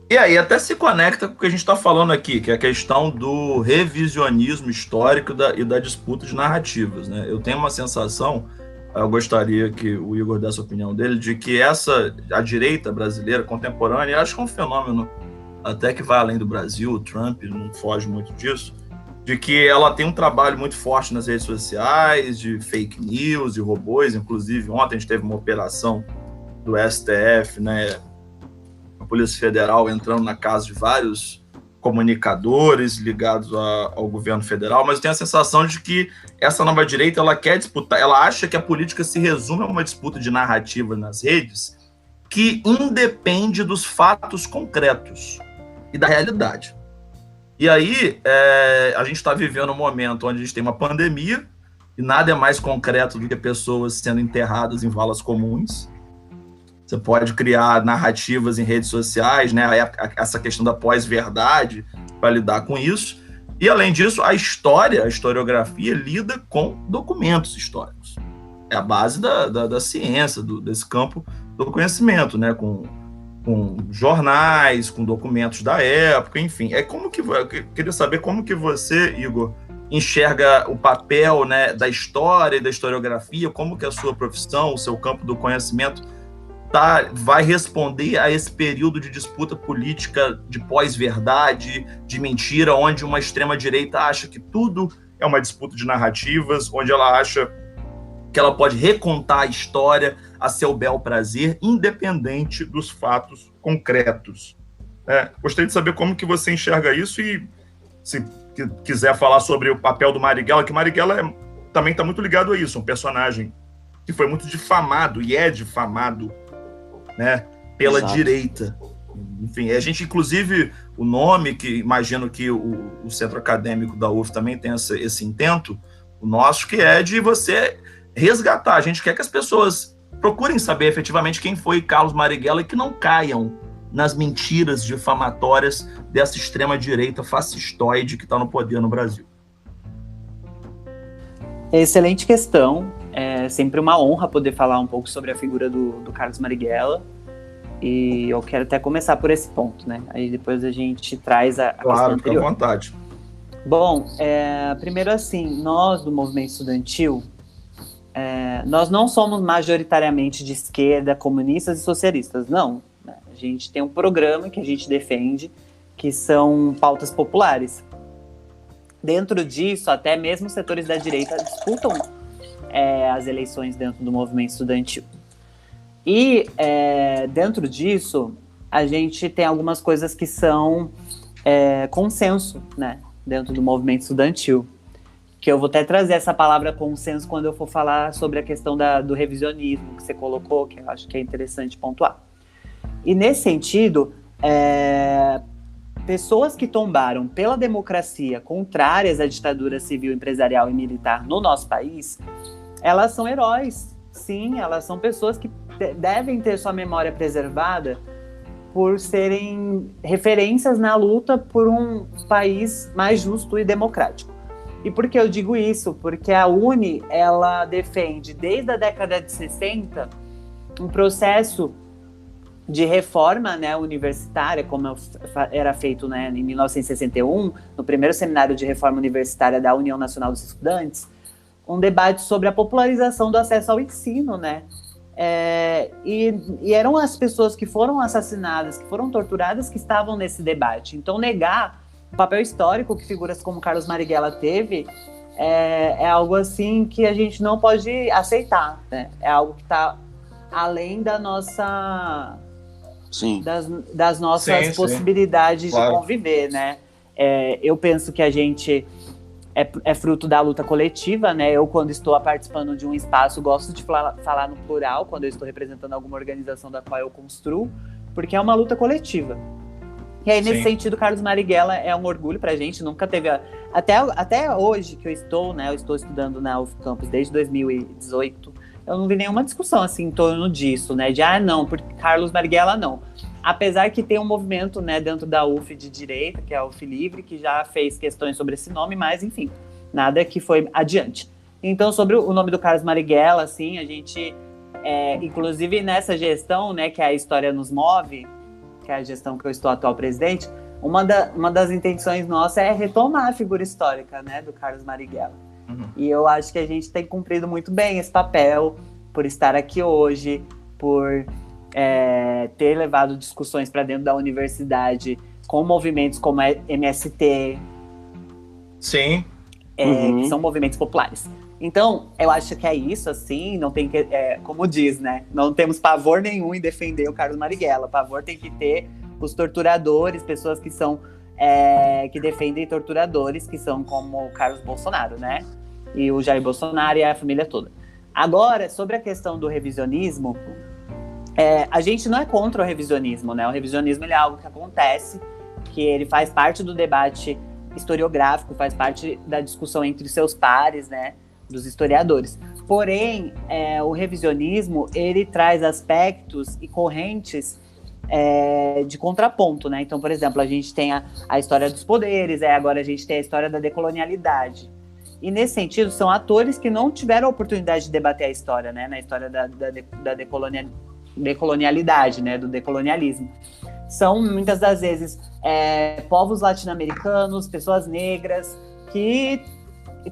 E aí até se conecta com o que a gente está falando aqui, que é a questão do revisionismo histórico e da disputa de narrativas, né? Eu tenho uma sensação, eu gostaria que o Igor desse a opinião dele, de que a direita brasileira contemporânea, acho que é um fenômeno até que vai além do Brasil, o Trump não foge muito disso, de que ela tem um trabalho muito forte nas redes sociais, de fake news e robôs. Inclusive, ontem a gente teve uma operação do STF, né, a Polícia Federal entrando na casa de vários comunicadores ligados ao governo federal, mas eu tenho a sensação de que essa nova direita, ela quer disputar, ela acha que a política se resume a uma disputa de narrativa nas redes que independe dos fatos concretos e da realidade. E aí, a gente está vivendo um momento onde a gente tem uma pandemia e nada é mais concreto do que pessoas sendo enterradas em valas comuns. Você pode criar narrativas em redes sociais, né? Essa questão da pós-verdade para lidar com isso. E, além disso, a historiografia lida com documentos históricos. É a base da ciência, desse campo do conhecimento, né? Com jornais, com documentos da época, enfim. Eu queria saber como que você, Igor, enxerga o papel, né, da história e da historiografia, como que a sua profissão, o seu campo do conhecimento vai responder a esse período de disputa política de pós-verdade, de mentira, onde uma extrema-direita acha que tudo é uma disputa de narrativas, onde ela acha que ela pode recontar a história a seu bel prazer, independente dos fatos concretos. Gostaria de saber como que você enxerga isso e, se quiser falar sobre o papel do Marighella, que Marighella também está muito ligado a isso, um personagem que foi muito difamado e é difamado, né, pela direita. Enfim, a gente, inclusive, o nome, que imagino que o centro acadêmico da UF também tem esse intento, o nosso, que é de você resgatar. A gente quer que as pessoas procurem saber efetivamente quem foi Carlos Marighella e que não caiam nas mentiras difamatórias dessa extrema-direita fascistoide que está no poder no Brasil. Excelente questão. É sempre uma honra poder falar um pouco sobre a figura do Carlos Marighella. E eu quero até começar por esse ponto, né? Aí depois a gente traz a questão anterior. Claro, fica à vontade. Bom, primeiro assim, nós do movimento estudantil, nós não somos majoritariamente de esquerda, comunistas e socialistas, não. Né? A gente tem um programa que a gente defende, que são pautas populares. Dentro disso, até mesmo setores da direita disputam as eleições dentro do movimento estudantil. E dentro disso, a gente tem algumas coisas que são consenso, né, dentro do movimento estudantil. Que eu vou até trazer essa palavra consenso quando eu for falar sobre a questão do revisionismo que você colocou, que eu acho que é interessante pontuar. E nesse sentido, pessoas que tombaram pela democracia contrárias à ditadura civil, empresarial e militar no nosso país, elas são heróis. Sim, elas são pessoas que devem ter sua memória preservada por serem referências na luta por um país mais justo e democrático. E por que eu digo isso? Porque a UNE, ela defende, desde a década de 60, um processo de reforma, né, universitária, como era feito, né, em 1961, no primeiro seminário de reforma universitária da União Nacional dos Estudantes, um debate sobre a popularização do acesso ao ensino, né? E eram as pessoas que foram assassinadas, que foram torturadas, que estavam nesse debate. Então, negar o papel histórico que figuras como Carlos Marighella teve é algo assim que a gente não pode aceitar, né? É algo que está além da nossa, das nossas possibilidades de conviver, né? Eu penso que a gente é fruto da luta coletiva, né? Eu, quando estou participando de um espaço, gosto de falar no plural, quando eu estou representando alguma organização da qual eu construo, porque é uma luta coletiva. E aí, nesse sentido, Carlos Marighella é um orgulho pra gente, nunca teve... Até hoje que eu estou, né? Eu estou estudando na UF Campus desde 2018, eu não vi nenhuma discussão, assim, em torno disso, né? De, não, porque Carlos Marighella não. Apesar que tem um movimento, né, dentro da UF de direita, que é a UF Livre, que já fez questões sobre esse nome, mas, enfim, nada que foi adiante. Então, sobre o nome do Carlos Marighella, assim, a gente, inclusive nessa gestão, né, que é a História Nos Move, que é a gestão que eu estou atual presidente, uma das intenções nossas é retomar a figura histórica, né, do Carlos Marighella. E eu acho que a gente tem cumprido muito bem esse papel, por estar aqui hoje, por ter levado discussões para dentro da universidade com movimentos como a MST, sim, que são movimentos populares. Então, eu acho que é isso, assim, não tem que, como diz, né, não temos pavor nenhum em defender o Carlos Marighella. Pavor tem que ter os torturadores, pessoas que são que defendem torturadores, que são como o Carlos Bolsonaro, né, e o Jair Bolsonaro e a família toda. Agora, sobre a questão do revisionismo, a gente não é contra o revisionismo, né? O revisionismo, ele é algo que acontece, que ele faz parte do debate historiográfico, faz parte da discussão entre seus pares, né? Dos historiadores. Porém, o revisionismo, ele traz aspectos e correntes de contraponto, né? Então, por exemplo, a gente tem a história dos poderes, agora a gente tem a história da decolonialidade. E, nesse sentido, são atores que não tiveram a oportunidade de debater a história, né? Na história da decolonialidade, né, do decolonialismo. São, muitas das vezes, povos latino-americanos, pessoas negras, que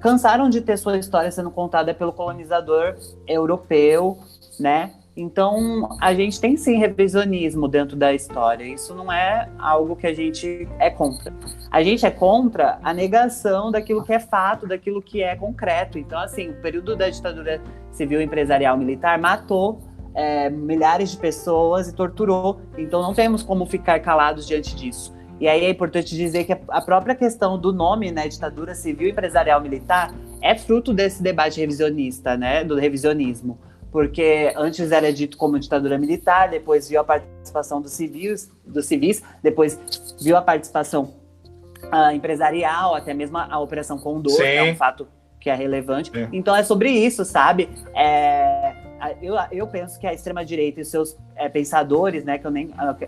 cansaram de ter sua história sendo contada pelo colonizador europeu, né? Então, a gente tem sim revisionismo dentro da história. Isso não é algo que a gente é contra. A gente é contra a negação daquilo que é fato, daquilo que é concreto. Então, assim, o período da ditadura civil empresarial militar matou milhares de pessoas e torturou. Então, não temos como ficar calados diante disso. E aí é importante dizer que a própria questão do nome, né, ditadura civil empresarial militar, é fruto desse debate revisionista, né, do revisionismo. Porque antes era dito como ditadura militar, depois viu a participação dos civis, depois viu a participação empresarial, até mesmo a Operação Condor, que é um fato que é relevante. Sim. Então é sobre isso, sabe? Eu penso que a extrema-direita e os seus pensadores, né, que eu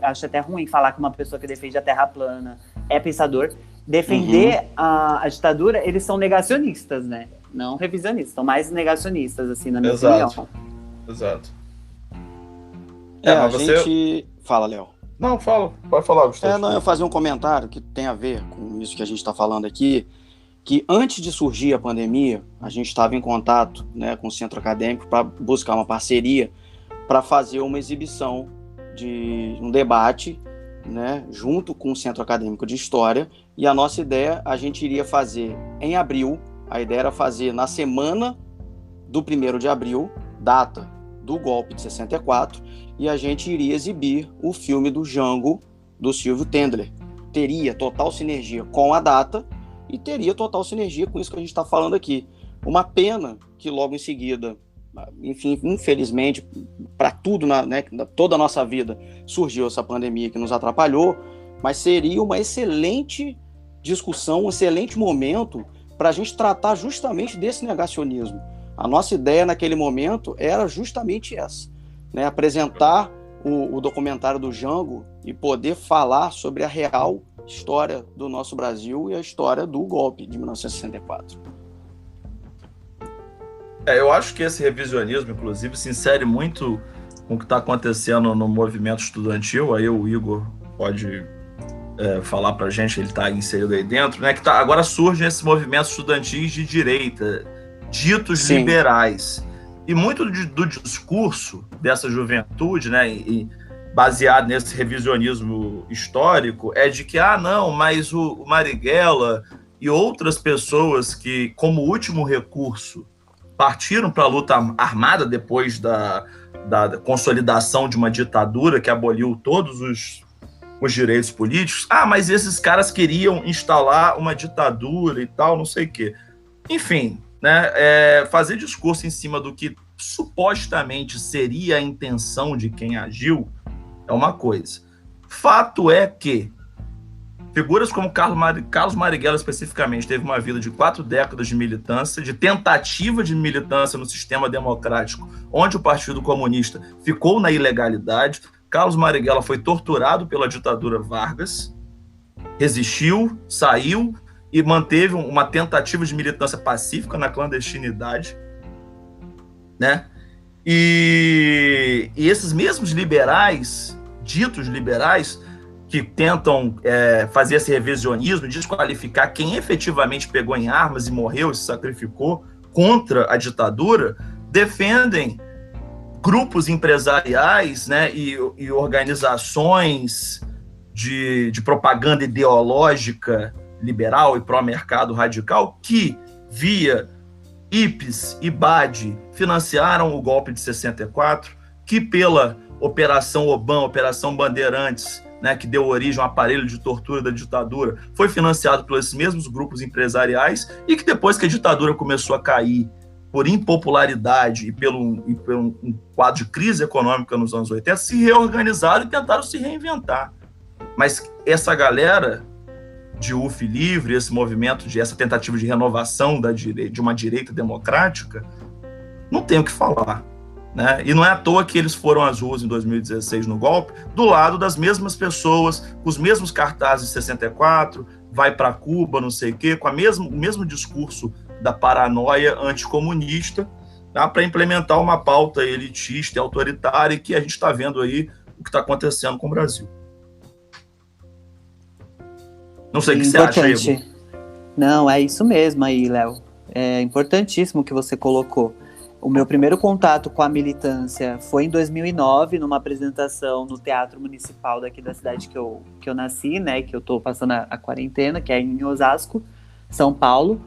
acho até ruim falar que uma pessoa que defende a terra plana é pensador, defender a ditadura, eles são negacionistas, né? Não revisionistas, são mais negacionistas, assim, na minha opinião. Exato. A gente... Fala, Léo. Não, fala. Pode falar, Gustavo. Eu ia fazer um comentário que tem a ver com isso que a gente está falando aqui, que antes de surgir a pandemia, a gente estava em contato, né, com o centro acadêmico para buscar uma parceria para fazer uma exibição de um debate, né, junto com o Centro Acadêmico de História, e a nossa ideia, a gente iria fazer em abril, a ideia era fazer na semana do 1º de abril, data do golpe de 64, e a gente iria exibir o filme do Jango, do Silvio Tendler. Teria total sinergia com a data e teria total sinergia com isso que a gente está falando aqui. Uma pena que logo em seguida, enfim, infelizmente, para tudo, né, toda a nossa vida, surgiu essa pandemia que nos atrapalhou, mas seria uma excelente discussão, um excelente momento para a gente tratar justamente desse negacionismo. A nossa ideia naquele momento era justamente essa, né? Apresentar o documentário do Jango e poder falar sobre a real história do nosso Brasil e a história do golpe de 1964. Eu acho que esse revisionismo, inclusive, se insere muito com o que está acontecendo no movimento estudantil. Aí o Igor pode falar para a gente, ele está inserido aí dentro, né? Que agora surgem esses movimentos estudantis de direita, ditos Sim. liberais. E muito do discurso dessa juventude, né, e baseado nesse revisionismo histórico, é de que, não, mas o Marighella e outras pessoas que, como último recurso, partiram para a luta armada depois da consolidação de uma ditadura que aboliu todos os direitos políticos, mas esses caras queriam instalar uma ditadura e tal, não sei o quê. Enfim, né, fazer discurso em cima do que supostamente seria a intenção de quem agiu é uma coisa. Fato é que figuras como Carlos Marighella, especificamente, teve uma vida de 4 décadas de militância, de tentativa de militância no sistema democrático, onde o Partido Comunista ficou na ilegalidade. Carlos Marighella foi torturado pela ditadura Vargas, resistiu, saiu e manteve uma tentativa de militância pacífica na clandestinidade, né? E esses mesmos liberais, ditos liberais, que tentam fazer esse revisionismo e desqualificar quem efetivamente pegou em armas e morreu e se sacrificou contra a ditadura, defendem grupos empresariais, né, e organizações de propaganda ideológica liberal e pró-mercado radical que, via IPES e BAD, financiaram o golpe de 64, que pela Operação Oban, Operação Bandeirantes, né, que deu origem ao aparelho de tortura da ditadura, foi financiado por esses mesmos grupos empresariais e que depois que a ditadura começou a cair por impopularidade e pelo um quadro de crise econômica nos anos 80, se reorganizaram e tentaram se reinventar. Mas essa galera de UF livre, esse movimento, essa tentativa de renovação de uma direita democrática, não tem o que falar, né? E não é à toa que eles foram às ruas em 2016 no golpe, do lado das mesmas pessoas, com os mesmos cartazes de 64, vai para Cuba, não sei o quê, com o mesmo discurso da paranoia anticomunista, tá? Para implementar uma pauta elitista e autoritária, e que a gente está vendo aí o que está acontecendo com o Brasil. Não sei o que você acha, Igor. Não, é isso mesmo aí, Léo. É importantíssimo o que você colocou. O meu primeiro contato com a militância foi em 2009, numa apresentação no Teatro Municipal daqui da cidade que eu nasci, né, que eu tô passando a quarentena, que é em Osasco, São Paulo.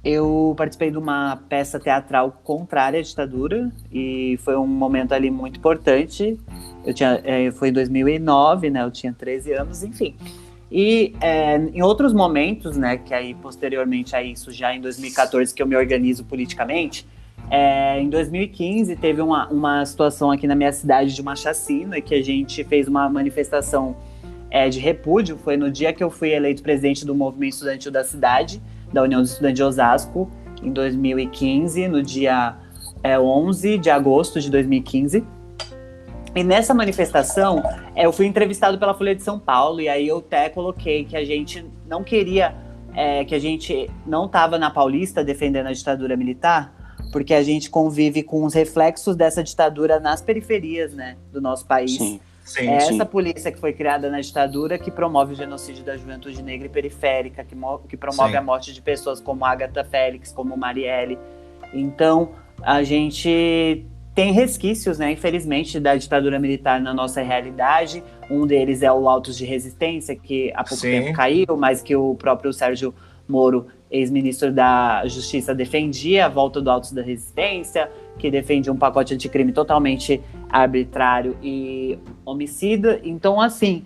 Eu participei de uma peça teatral contrária à ditadura e foi um momento ali muito importante. Foi em 2009, né, eu tinha 13 anos, enfim. E em outros momentos, né, que aí posteriormente a isso, já em 2014, que eu me organizo politicamente, em 2015 teve uma situação aqui na minha cidade de uma chacina, que a gente fez uma manifestação de repúdio. Foi no dia que eu fui eleito presidente do movimento estudantil da cidade, da União dos Estudantes de Osasco, em 2015, no dia 11 de agosto de 2015. E nessa manifestação, eu fui entrevistado pela Folha de São Paulo, e aí eu até coloquei que a gente não queria, que a gente não estava na Paulista defendendo a ditadura militar, porque a gente convive com os reflexos dessa ditadura nas periferias, né, do nosso país. Sim, sim, Essa polícia que foi criada na ditadura que promove o genocídio da juventude negra e periférica, que promove a morte de pessoas como Agatha Félix, como Marielle. Então, a gente tem resquícios, né, infelizmente, da ditadura militar na nossa realidade. Um deles é o Autos de Resistência, que há pouco tempo caiu, mas que o próprio Sérgio Moro, ex-ministro da Justiça, defendia a volta do Autos da Resistência, que defendia um pacote anticrime totalmente arbitrário e homicida. Então, assim,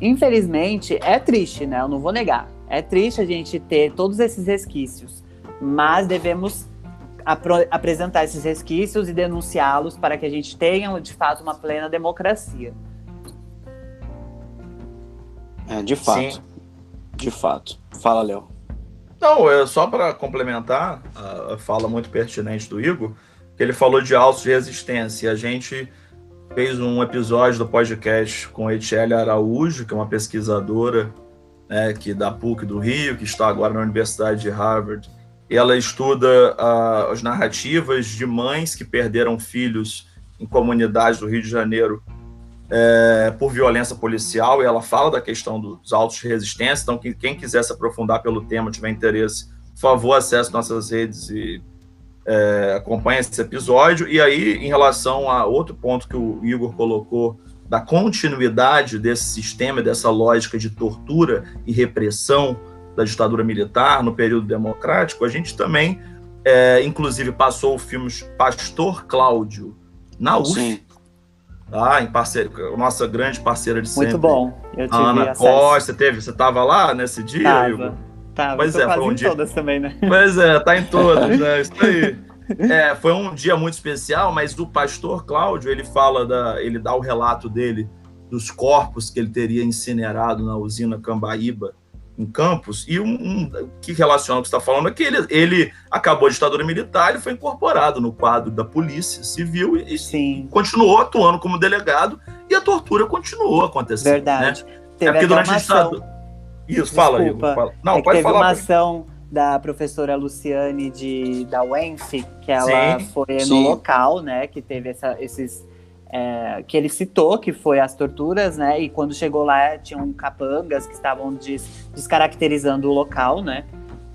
infelizmente, é triste, né? Eu não vou negar. É triste a gente ter todos esses resquícios, mas devemos apresentar esses resquícios e denunciá-los para que a gente tenha, de fato, uma plena democracia. De fato. Sim. De fato. Fala, Léo. Não, só para complementar a fala muito pertinente do Igor, que ele falou de autos de resistência. A gente fez um episódio do podcast com a Etiele Araújo, que é uma pesquisadora, né, da PUC do Rio, que está agora na Universidade de Harvard. E ela estuda as narrativas de mães que perderam filhos em comunidades do Rio de Janeiro por violência policial, e ela fala da questão dos autos de resistência. Então, quem quiser se aprofundar pelo tema, tiver interesse, por favor, acesse nossas redes e acompanhe esse episódio. E aí, em relação a outro ponto que o Igor colocou, da continuidade desse sistema, dessa lógica de tortura e repressão da ditadura militar no período democrático, a gente também, inclusive, passou o filme Pastor Cláudio na UF. Sim. Tá, em parceria, nossa grande parceira de sempre. Muito bom. Eu tive Ana acesso. Costa, você estava lá nesse dia, Igor? Tava. Pois foi um em dia. Todas também, né? Pois tá em todas, né? Isso aí. Foi um dia muito especial, mas o pastor Cláudio, ele dá o relato dele dos corpos que ele teria incinerado na usina Cambaíba, em Campos, e o que relaciona com o que você está falando é que ele acabou a ditadura militar, ele foi incorporado no quadro da Polícia Civil e continuou atuando como delegado, e a tortura continuou acontecendo. Verdade. Né? Teve porque durante uma a ditadura... Isso, fala aí. Não, pode teve falar. Uma ação da professora Luciane da UENF, que ela foi no local, né, que teve esses... que ele citou, que foi as torturas, né? E quando chegou lá, tinham capangas que estavam descaracterizando o local, né?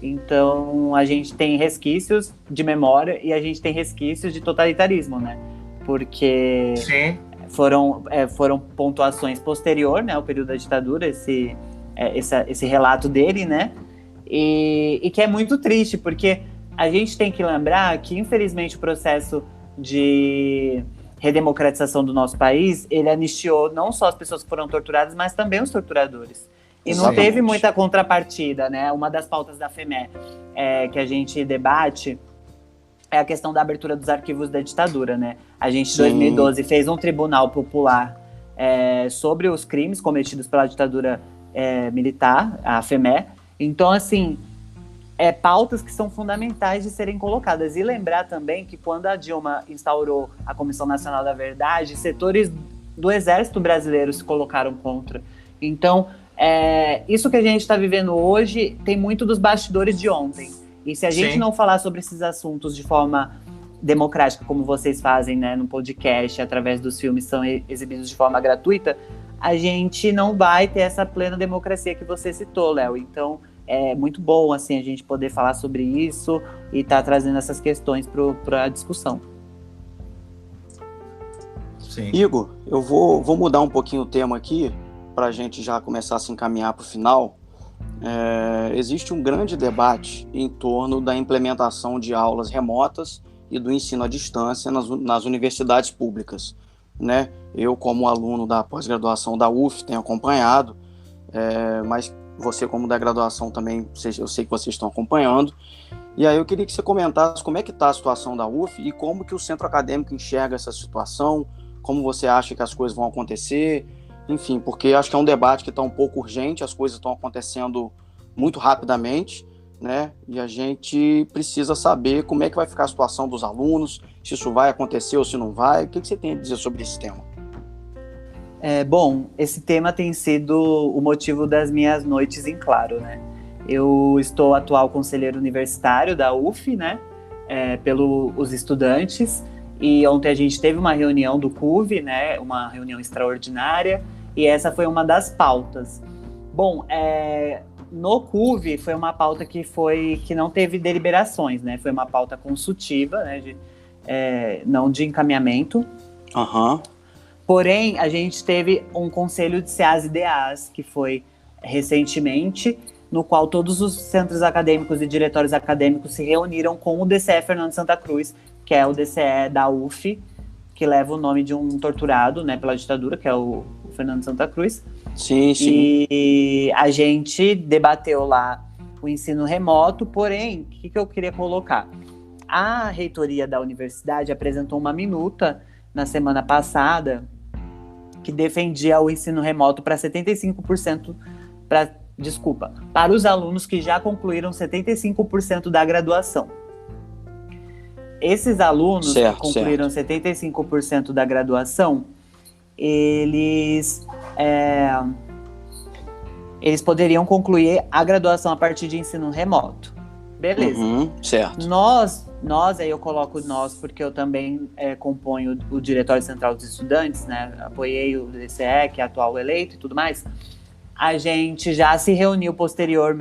Então, a gente tem resquícios de memória e a gente tem resquícios de totalitarismo, né? Porque foram pontuações posterior, né, ao período da ditadura, esse relato dele, né? E que é muito triste, porque a gente tem que lembrar que, infelizmente, o processo de redemocratização do nosso país, ele anistiou não só as pessoas que foram torturadas, mas também os torturadores. E não teve muita contrapartida, né? Uma das pautas da FEME que a gente debate é a questão da abertura dos arquivos da ditadura, né? A gente, em 2012, fez um tribunal popular sobre os crimes cometidos pela ditadura militar, a FEME. Então, assim, pautas que são fundamentais de serem colocadas. E lembrar também que quando a Dilma instaurou a Comissão Nacional da Verdade, setores do Exército Brasileiro se colocaram contra. Então, isso que a gente está vivendo hoje tem muito dos bastidores de ontem. E se a gente não falar sobre esses assuntos de forma democrática, como vocês fazem, né, no podcast, através dos filmes que são exibidos de forma gratuita, a gente não vai ter essa plena democracia que você citou, Léo. Então, é muito bom assim, a gente poder falar sobre isso e estar trazendo essas questões para a discussão. Sim. Igor, eu vou mudar um pouquinho o tema aqui, para a gente já começar a se encaminhar para o final. Existe um grande debate em torno da implementação de aulas remotas e do ensino à distância nas universidades públicas, né? Eu, como aluno da pós-graduação da UF, tenho acompanhado, mas você, como da graduação também, eu sei que vocês estão acompanhando. E aí eu queria que você comentasse como é que está a situação da UF e como que o centro acadêmico enxerga essa situação, como você acha que as coisas vão acontecer, enfim, porque acho que é um debate que está um pouco urgente, as coisas estão acontecendo muito rapidamente, né? E a gente precisa saber como é que vai ficar a situação dos alunos, se isso vai acontecer ou se não vai. O que você tem a dizer sobre esse tema? Bom, esse tema tem sido o motivo das minhas noites em claro, né? Eu estou atual conselheiro universitário da UF, né? Pelos estudantes. E ontem a gente teve uma reunião do CUV, né, uma reunião extraordinária, e essa foi uma das pautas. Bom, no CUV foi uma pauta que não teve deliberações, né, foi uma pauta consultiva, né, não de encaminhamento. Uhum. Porém, a gente teve um conselho de CEAs e DAs, que foi recentemente, no qual todos os centros acadêmicos e diretórios acadêmicos se reuniram com o DCE Fernando Santa Cruz, que é o DCE da UF, que leva o nome de um torturado, né, pela ditadura, que é o Fernando Santa Cruz. Sim. E a gente debateu lá o ensino remoto, porém, o que eu queria colocar? A reitoria da universidade apresentou uma minuta na semana passada que defendia o ensino remoto para 75%, para os alunos que já concluíram 75% da graduação. Esses alunos que concluíram 75% da graduação, eles poderiam concluir a graduação a partir de ensino remoto. Beleza. Certo. Nós, aí eu coloco nós, porque eu também componho o Diretório Central dos Estudantes, né? Apoiei o DCE, que é atual eleito e tudo mais. A gente já se reuniu posterior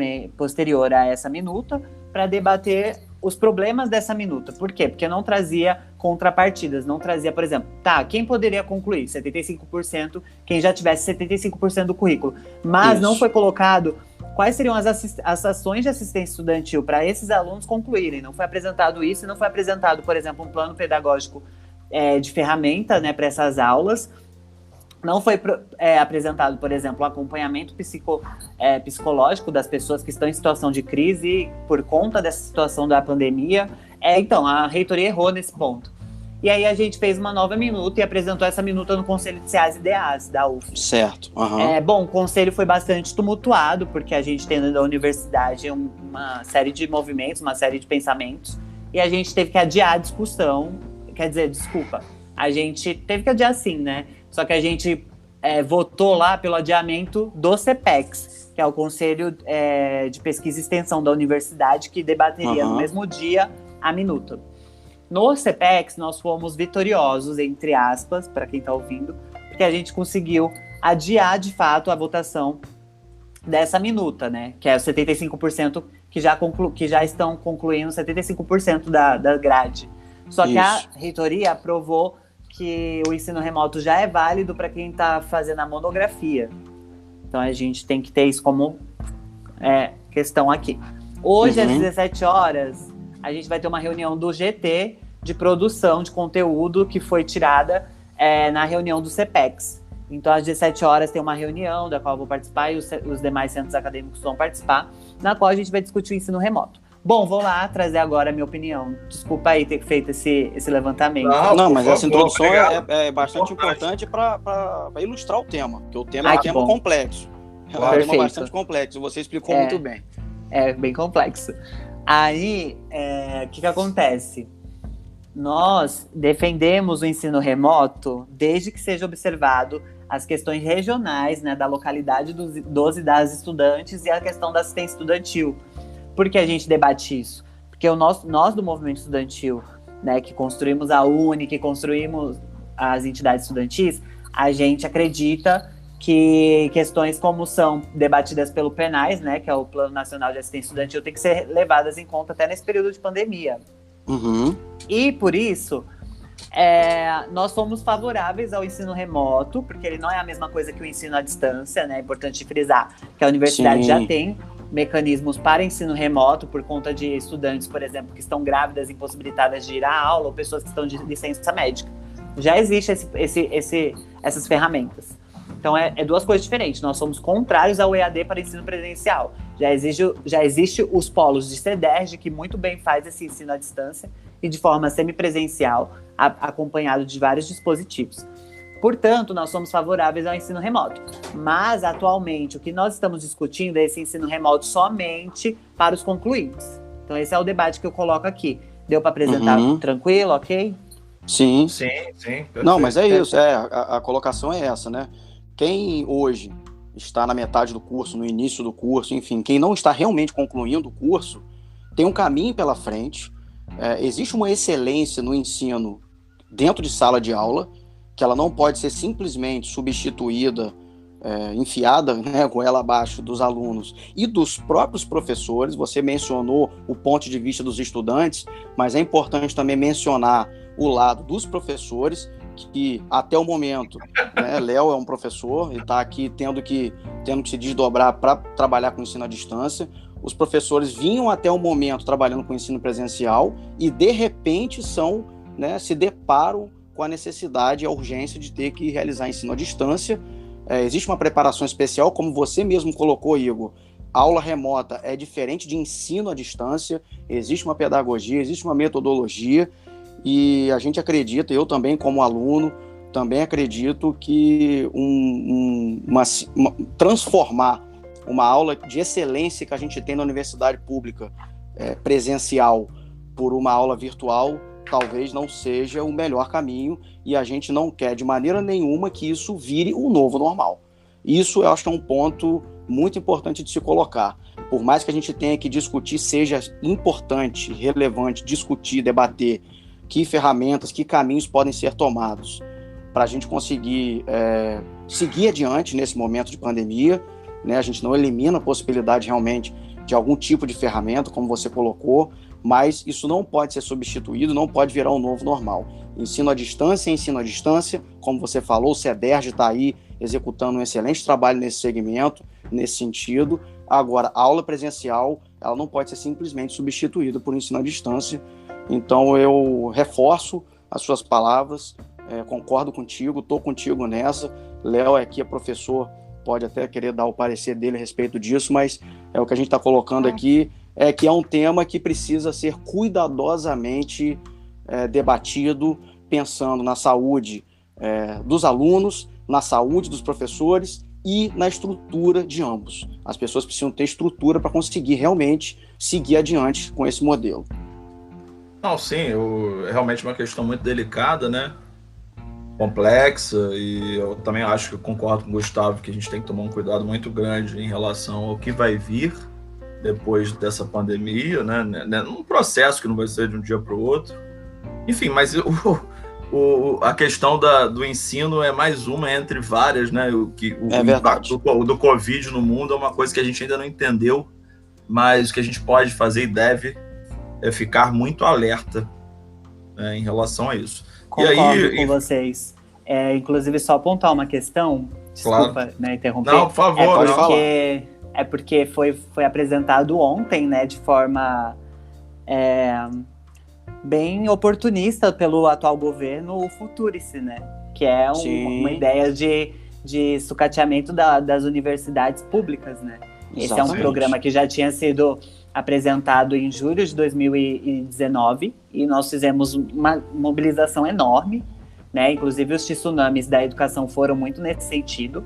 a essa minuta para debater os problemas dessa minuta. Por quê? Porque não trazia contrapartidas, não trazia, por exemplo, quem poderia concluir? 75%, quem já tivesse 75% do currículo. Mas não foi colocado quais seriam as ações de assistência estudantil para esses alunos concluírem. Não foi apresentado isso, e não foi apresentado, por exemplo, um plano pedagógico de ferramenta, né, para essas aulas. Não foi apresentado, por exemplo, o acompanhamento psicológico das pessoas que estão em situação de crise por conta dessa situação da pandemia. Então, a reitoria errou nesse ponto. E aí a gente fez uma nova minuta e apresentou essa minuta no Conselho de CEAs e DAs da UF. Certo. Bom, o conselho foi bastante tumultuado, porque a gente tem na universidade uma série de movimentos, uma série de pensamentos, e a gente teve que adiar a discussão. A gente teve que adiar sim, né? Só que a gente votou lá pelo adiamento do CPEX, que é o Conselho de Pesquisa e Extensão da Universidade, que debateria no mesmo dia a minuta. No CPEX, nós fomos vitoriosos, entre aspas, para quem está ouvindo, porque a gente conseguiu adiar, de fato, a votação dessa minuta, né? Que é os 75% que já estão concluindo 75% da grade. Só que a reitoria aprovou que o ensino remoto já é válido para quem está fazendo a monografia. Então a gente tem que ter isso como questão aqui. Hoje, às 17 horas, a gente vai ter uma reunião do GT de produção de conteúdo que foi tirada na reunião do CPEX. Então, às 17 horas tem uma reunião da qual eu vou participar e os demais centros acadêmicos vão participar, na qual a gente vai discutir o ensino remoto. Bom, vou lá trazer agora a minha opinião. Desculpa aí ter feito esse levantamento. Não, mas essa introdução é bastante importante para ilustrar o tema, porque o tema é um tema complexo. É um tema bastante complexo, você explicou muito bem. É bem complexo. Aí, o que acontece? Nós defendemos o ensino remoto desde que seja observado as questões regionais, né, da localidade dos e das estudantes e a questão da assistência estudantil. Por que a gente debate isso? Porque nós do movimento estudantil, né, que construímos a UNE, que construímos as entidades estudantis, a gente acredita que questões como são debatidas pelo PNAES, né, que é o Plano Nacional de Assistência Estudantil, tem que ser levadas em conta até nesse período de pandemia. Uhum. E, por isso, nós somos favoráveis ao ensino remoto, porque ele não é a mesma coisa que o ensino à distância, né? É importante frisar que a universidade já tem mecanismos para ensino remoto por conta de estudantes, por exemplo, que estão grávidas e impossibilitadas de ir à aula, ou pessoas que estão de licença médica. Já existe essas ferramentas. Então, é duas coisas diferentes. Nós somos contrários ao EAD para ensino presencial. Já existe os polos de CEDERJ, que muito bem faz esse ensino à distância e de forma semipresencial, acompanhado de vários dispositivos. Portanto, nós somos favoráveis ao ensino remoto. Mas, atualmente, o que nós estamos discutindo é esse ensino remoto somente para os concluintes. Então, esse é o debate que eu coloco aqui. Deu para apresentar tranquilo, ok? Sim. Perfeito. Não, mas é isso. A colocação é essa, né? Quem hoje está na metade do curso, no início do curso, enfim, quem não está realmente concluindo o curso, tem um caminho pela frente. Existe uma excelência no ensino dentro de sala de aula, que ela não pode ser simplesmente substituída, enfiada, né, com ela abaixo dos alunos e dos próprios professores. Você mencionou o ponto de vista dos estudantes, mas é importante também mencionar o lado dos professores, que até o momento, né, Léo é um professor e está aqui tendo que se desdobrar para trabalhar com ensino à distância. Os professores vinham até o momento trabalhando com ensino presencial e, de repente, se deparam com a necessidade e a urgência de ter que realizar ensino à distância. Existe uma preparação especial, como você mesmo colocou, Igor. Aula remota é diferente de ensino à distância, existe uma pedagogia, existe uma metodologia, e a gente acredita, eu também como aluno, também acredito que transformar uma aula de excelência que a gente tem na universidade pública presencial por uma aula virtual, talvez não seja o melhor caminho, e a gente não quer de maneira nenhuma que isso vire o novo normal. Isso eu acho que é um ponto muito importante de se colocar. Por mais que a gente tenha que discutir, seja importante, relevante, discutir, debater que ferramentas, que caminhos podem ser tomados para a gente conseguir seguir adiante nesse momento de pandemia, né? A gente não elimina a possibilidade realmente de algum tipo de ferramenta, como você colocou, mas isso não pode ser substituído, não pode virar um novo normal. Ensino à distância, como você falou, o CEDERJ está aí executando um excelente trabalho nesse segmento, nesse sentido. Agora, a aula presencial, ela não pode ser simplesmente substituída por ensino à distância. Então, eu reforço as suas palavras, concordo contigo, estou contigo nessa. Léo aqui é professor, pode até querer dar o parecer dele a respeito disso, mas o que a gente está colocando aqui é que é um tema que precisa ser cuidadosamente debatido, pensando na saúde dos alunos, na saúde dos professores e na estrutura de ambos. As pessoas precisam ter estrutura para conseguir realmente seguir adiante com esse modelo. Não, sim, é realmente uma questão muito delicada, né? Complexa, e eu também acho que eu concordo com o Gustavo que a gente tem que tomar um cuidado muito grande em relação ao que vai vir depois dessa pandemia, né? Um processo que não vai ser de um dia para o outro. Enfim, mas a questão do ensino é mais uma entre várias, né? O impacto do Covid no mundo é uma coisa que a gente ainda não entendeu, mas o que a gente pode fazer e deve é ficar muito alerta, né, em relação a isso. Concordo com vocês. Inclusive, só apontar uma questão, desculpa, claro, né, interromper. Não, por favor. Porque foi apresentado ontem, né, de forma bem oportunista pelo atual governo, o Futurice, né, que é uma ideia de sucateamento das universidades públicas, né. Exatamente. Esse é um programa que já tinha sido apresentado em julho de 2019 e nós fizemos uma mobilização enorme, né? Inclusive os tsunamis da educação foram muito nesse sentido.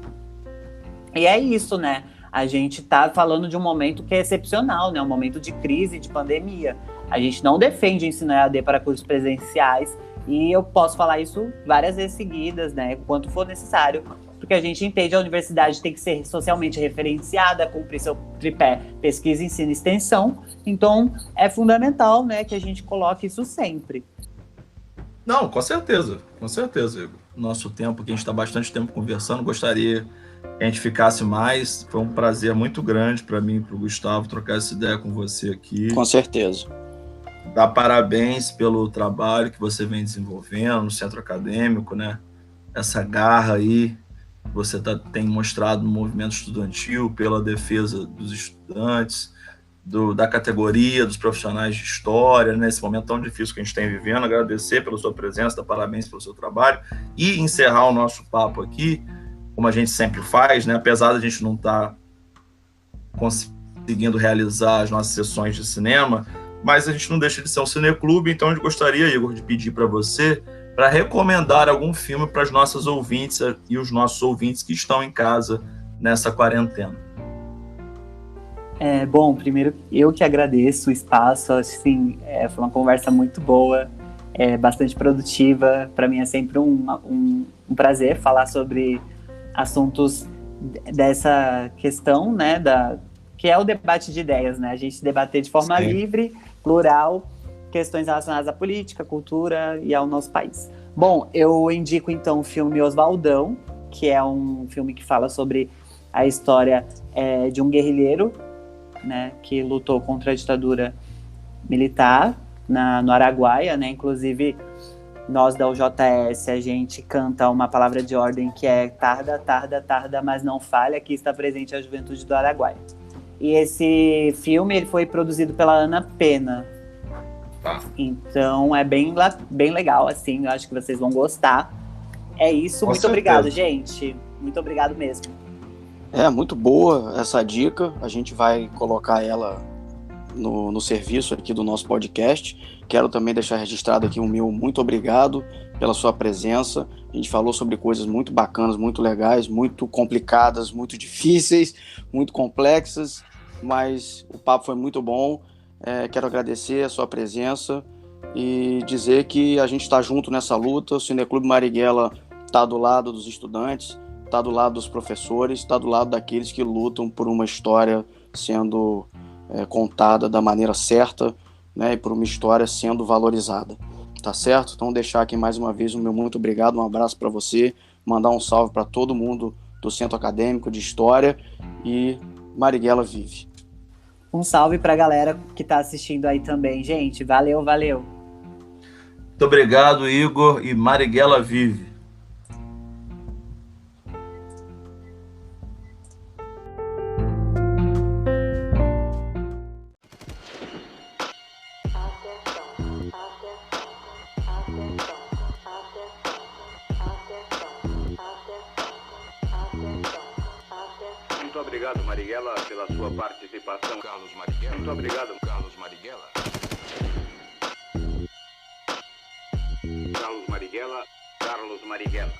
E é isso, né? A gente está falando de um momento que é excepcional, né? Um momento de crise, de pandemia. A gente não defende o ensino EAD para cursos presenciais e eu posso falar isso várias vezes seguidas, né? Quanto for necessário, porque a gente entende que a universidade tem que ser socialmente referenciada, cumprir seu tripé pesquisa, ensino e extensão. Então, é fundamental, né, que a gente coloque isso sempre. Não, com certeza, Igor. Nosso tempo, que a gente está bastante tempo conversando, gostaria a gente ficasse mais. Foi um prazer muito grande para mim e para o Gustavo trocar essa ideia com você aqui. Com certeza. Dar parabéns pelo trabalho que você vem desenvolvendo no centro acadêmico, né? Essa garra aí que você tem mostrado no movimento estudantil pela defesa dos estudantes, da categoria, dos profissionais de história, nesse momento tão difícil que a gente tem vivendo. Agradecer pela sua presença, dar parabéns pelo seu trabalho e encerrar o nosso papo aqui, como a gente sempre faz, né? Apesar de a gente não estar conseguindo realizar as nossas sessões de cinema, mas a gente não deixa de ser um cineclube, então a gente gostaria, Igor, de pedir para você para recomendar algum filme para as nossas ouvintes e os nossos ouvintes que estão em casa nessa quarentena. Bom, primeiro eu que agradeço o espaço, assim, foi uma conversa muito boa, bastante produtiva. Para mim é sempre um prazer falar sobre assuntos dessa questão, né, que é o debate de ideias, né, a gente debater de forma livre, plural, questões relacionadas à política, cultura e ao nosso país. Bom, eu indico então o filme Oswaldão, que é um filme que fala sobre a história de um guerrilheiro, né, que lutou contra a ditadura militar no Araguaia, né? Inclusive nós da UJS, a gente canta uma palavra de ordem que é tarda, tarda, tarda, mas não falha, que está presente a juventude do Araguaia. E esse filme ele foi produzido pela Ana Pena. Então é bem legal, assim, eu acho que vocês vão gostar. É isso, muito obrigado, gente. Muito obrigado mesmo. Muito boa essa dica, a gente vai colocar ela no serviço aqui do nosso podcast. Quero também deixar registrado aqui o meu muito obrigado pela sua presença. A gente falou sobre coisas muito bacanas, muito legais, muito complicadas, muito difíceis, muito complexas, mas o papo foi muito bom. Quero agradecer a sua presença e dizer que a gente está junto nessa luta. O Cineclube Marighella está do lado dos estudantes, está do lado dos professores, está do lado daqueles que lutam por uma história sendo contada da maneira certa, né, e por uma história sendo valorizada, tá certo? Então deixar aqui mais uma vez o meu muito obrigado, um abraço para você, mandar um salve para todo mundo do Centro Acadêmico de História e Marighella vive. Um salve para a galera que está assistindo aí também, gente, valeu. Muito obrigado, Igor, e Marighella vive. Muito obrigado, Marighella, pela sua participação. Carlos Marighella. Muito obrigado, Carlos Marighella. Carlos Marighella.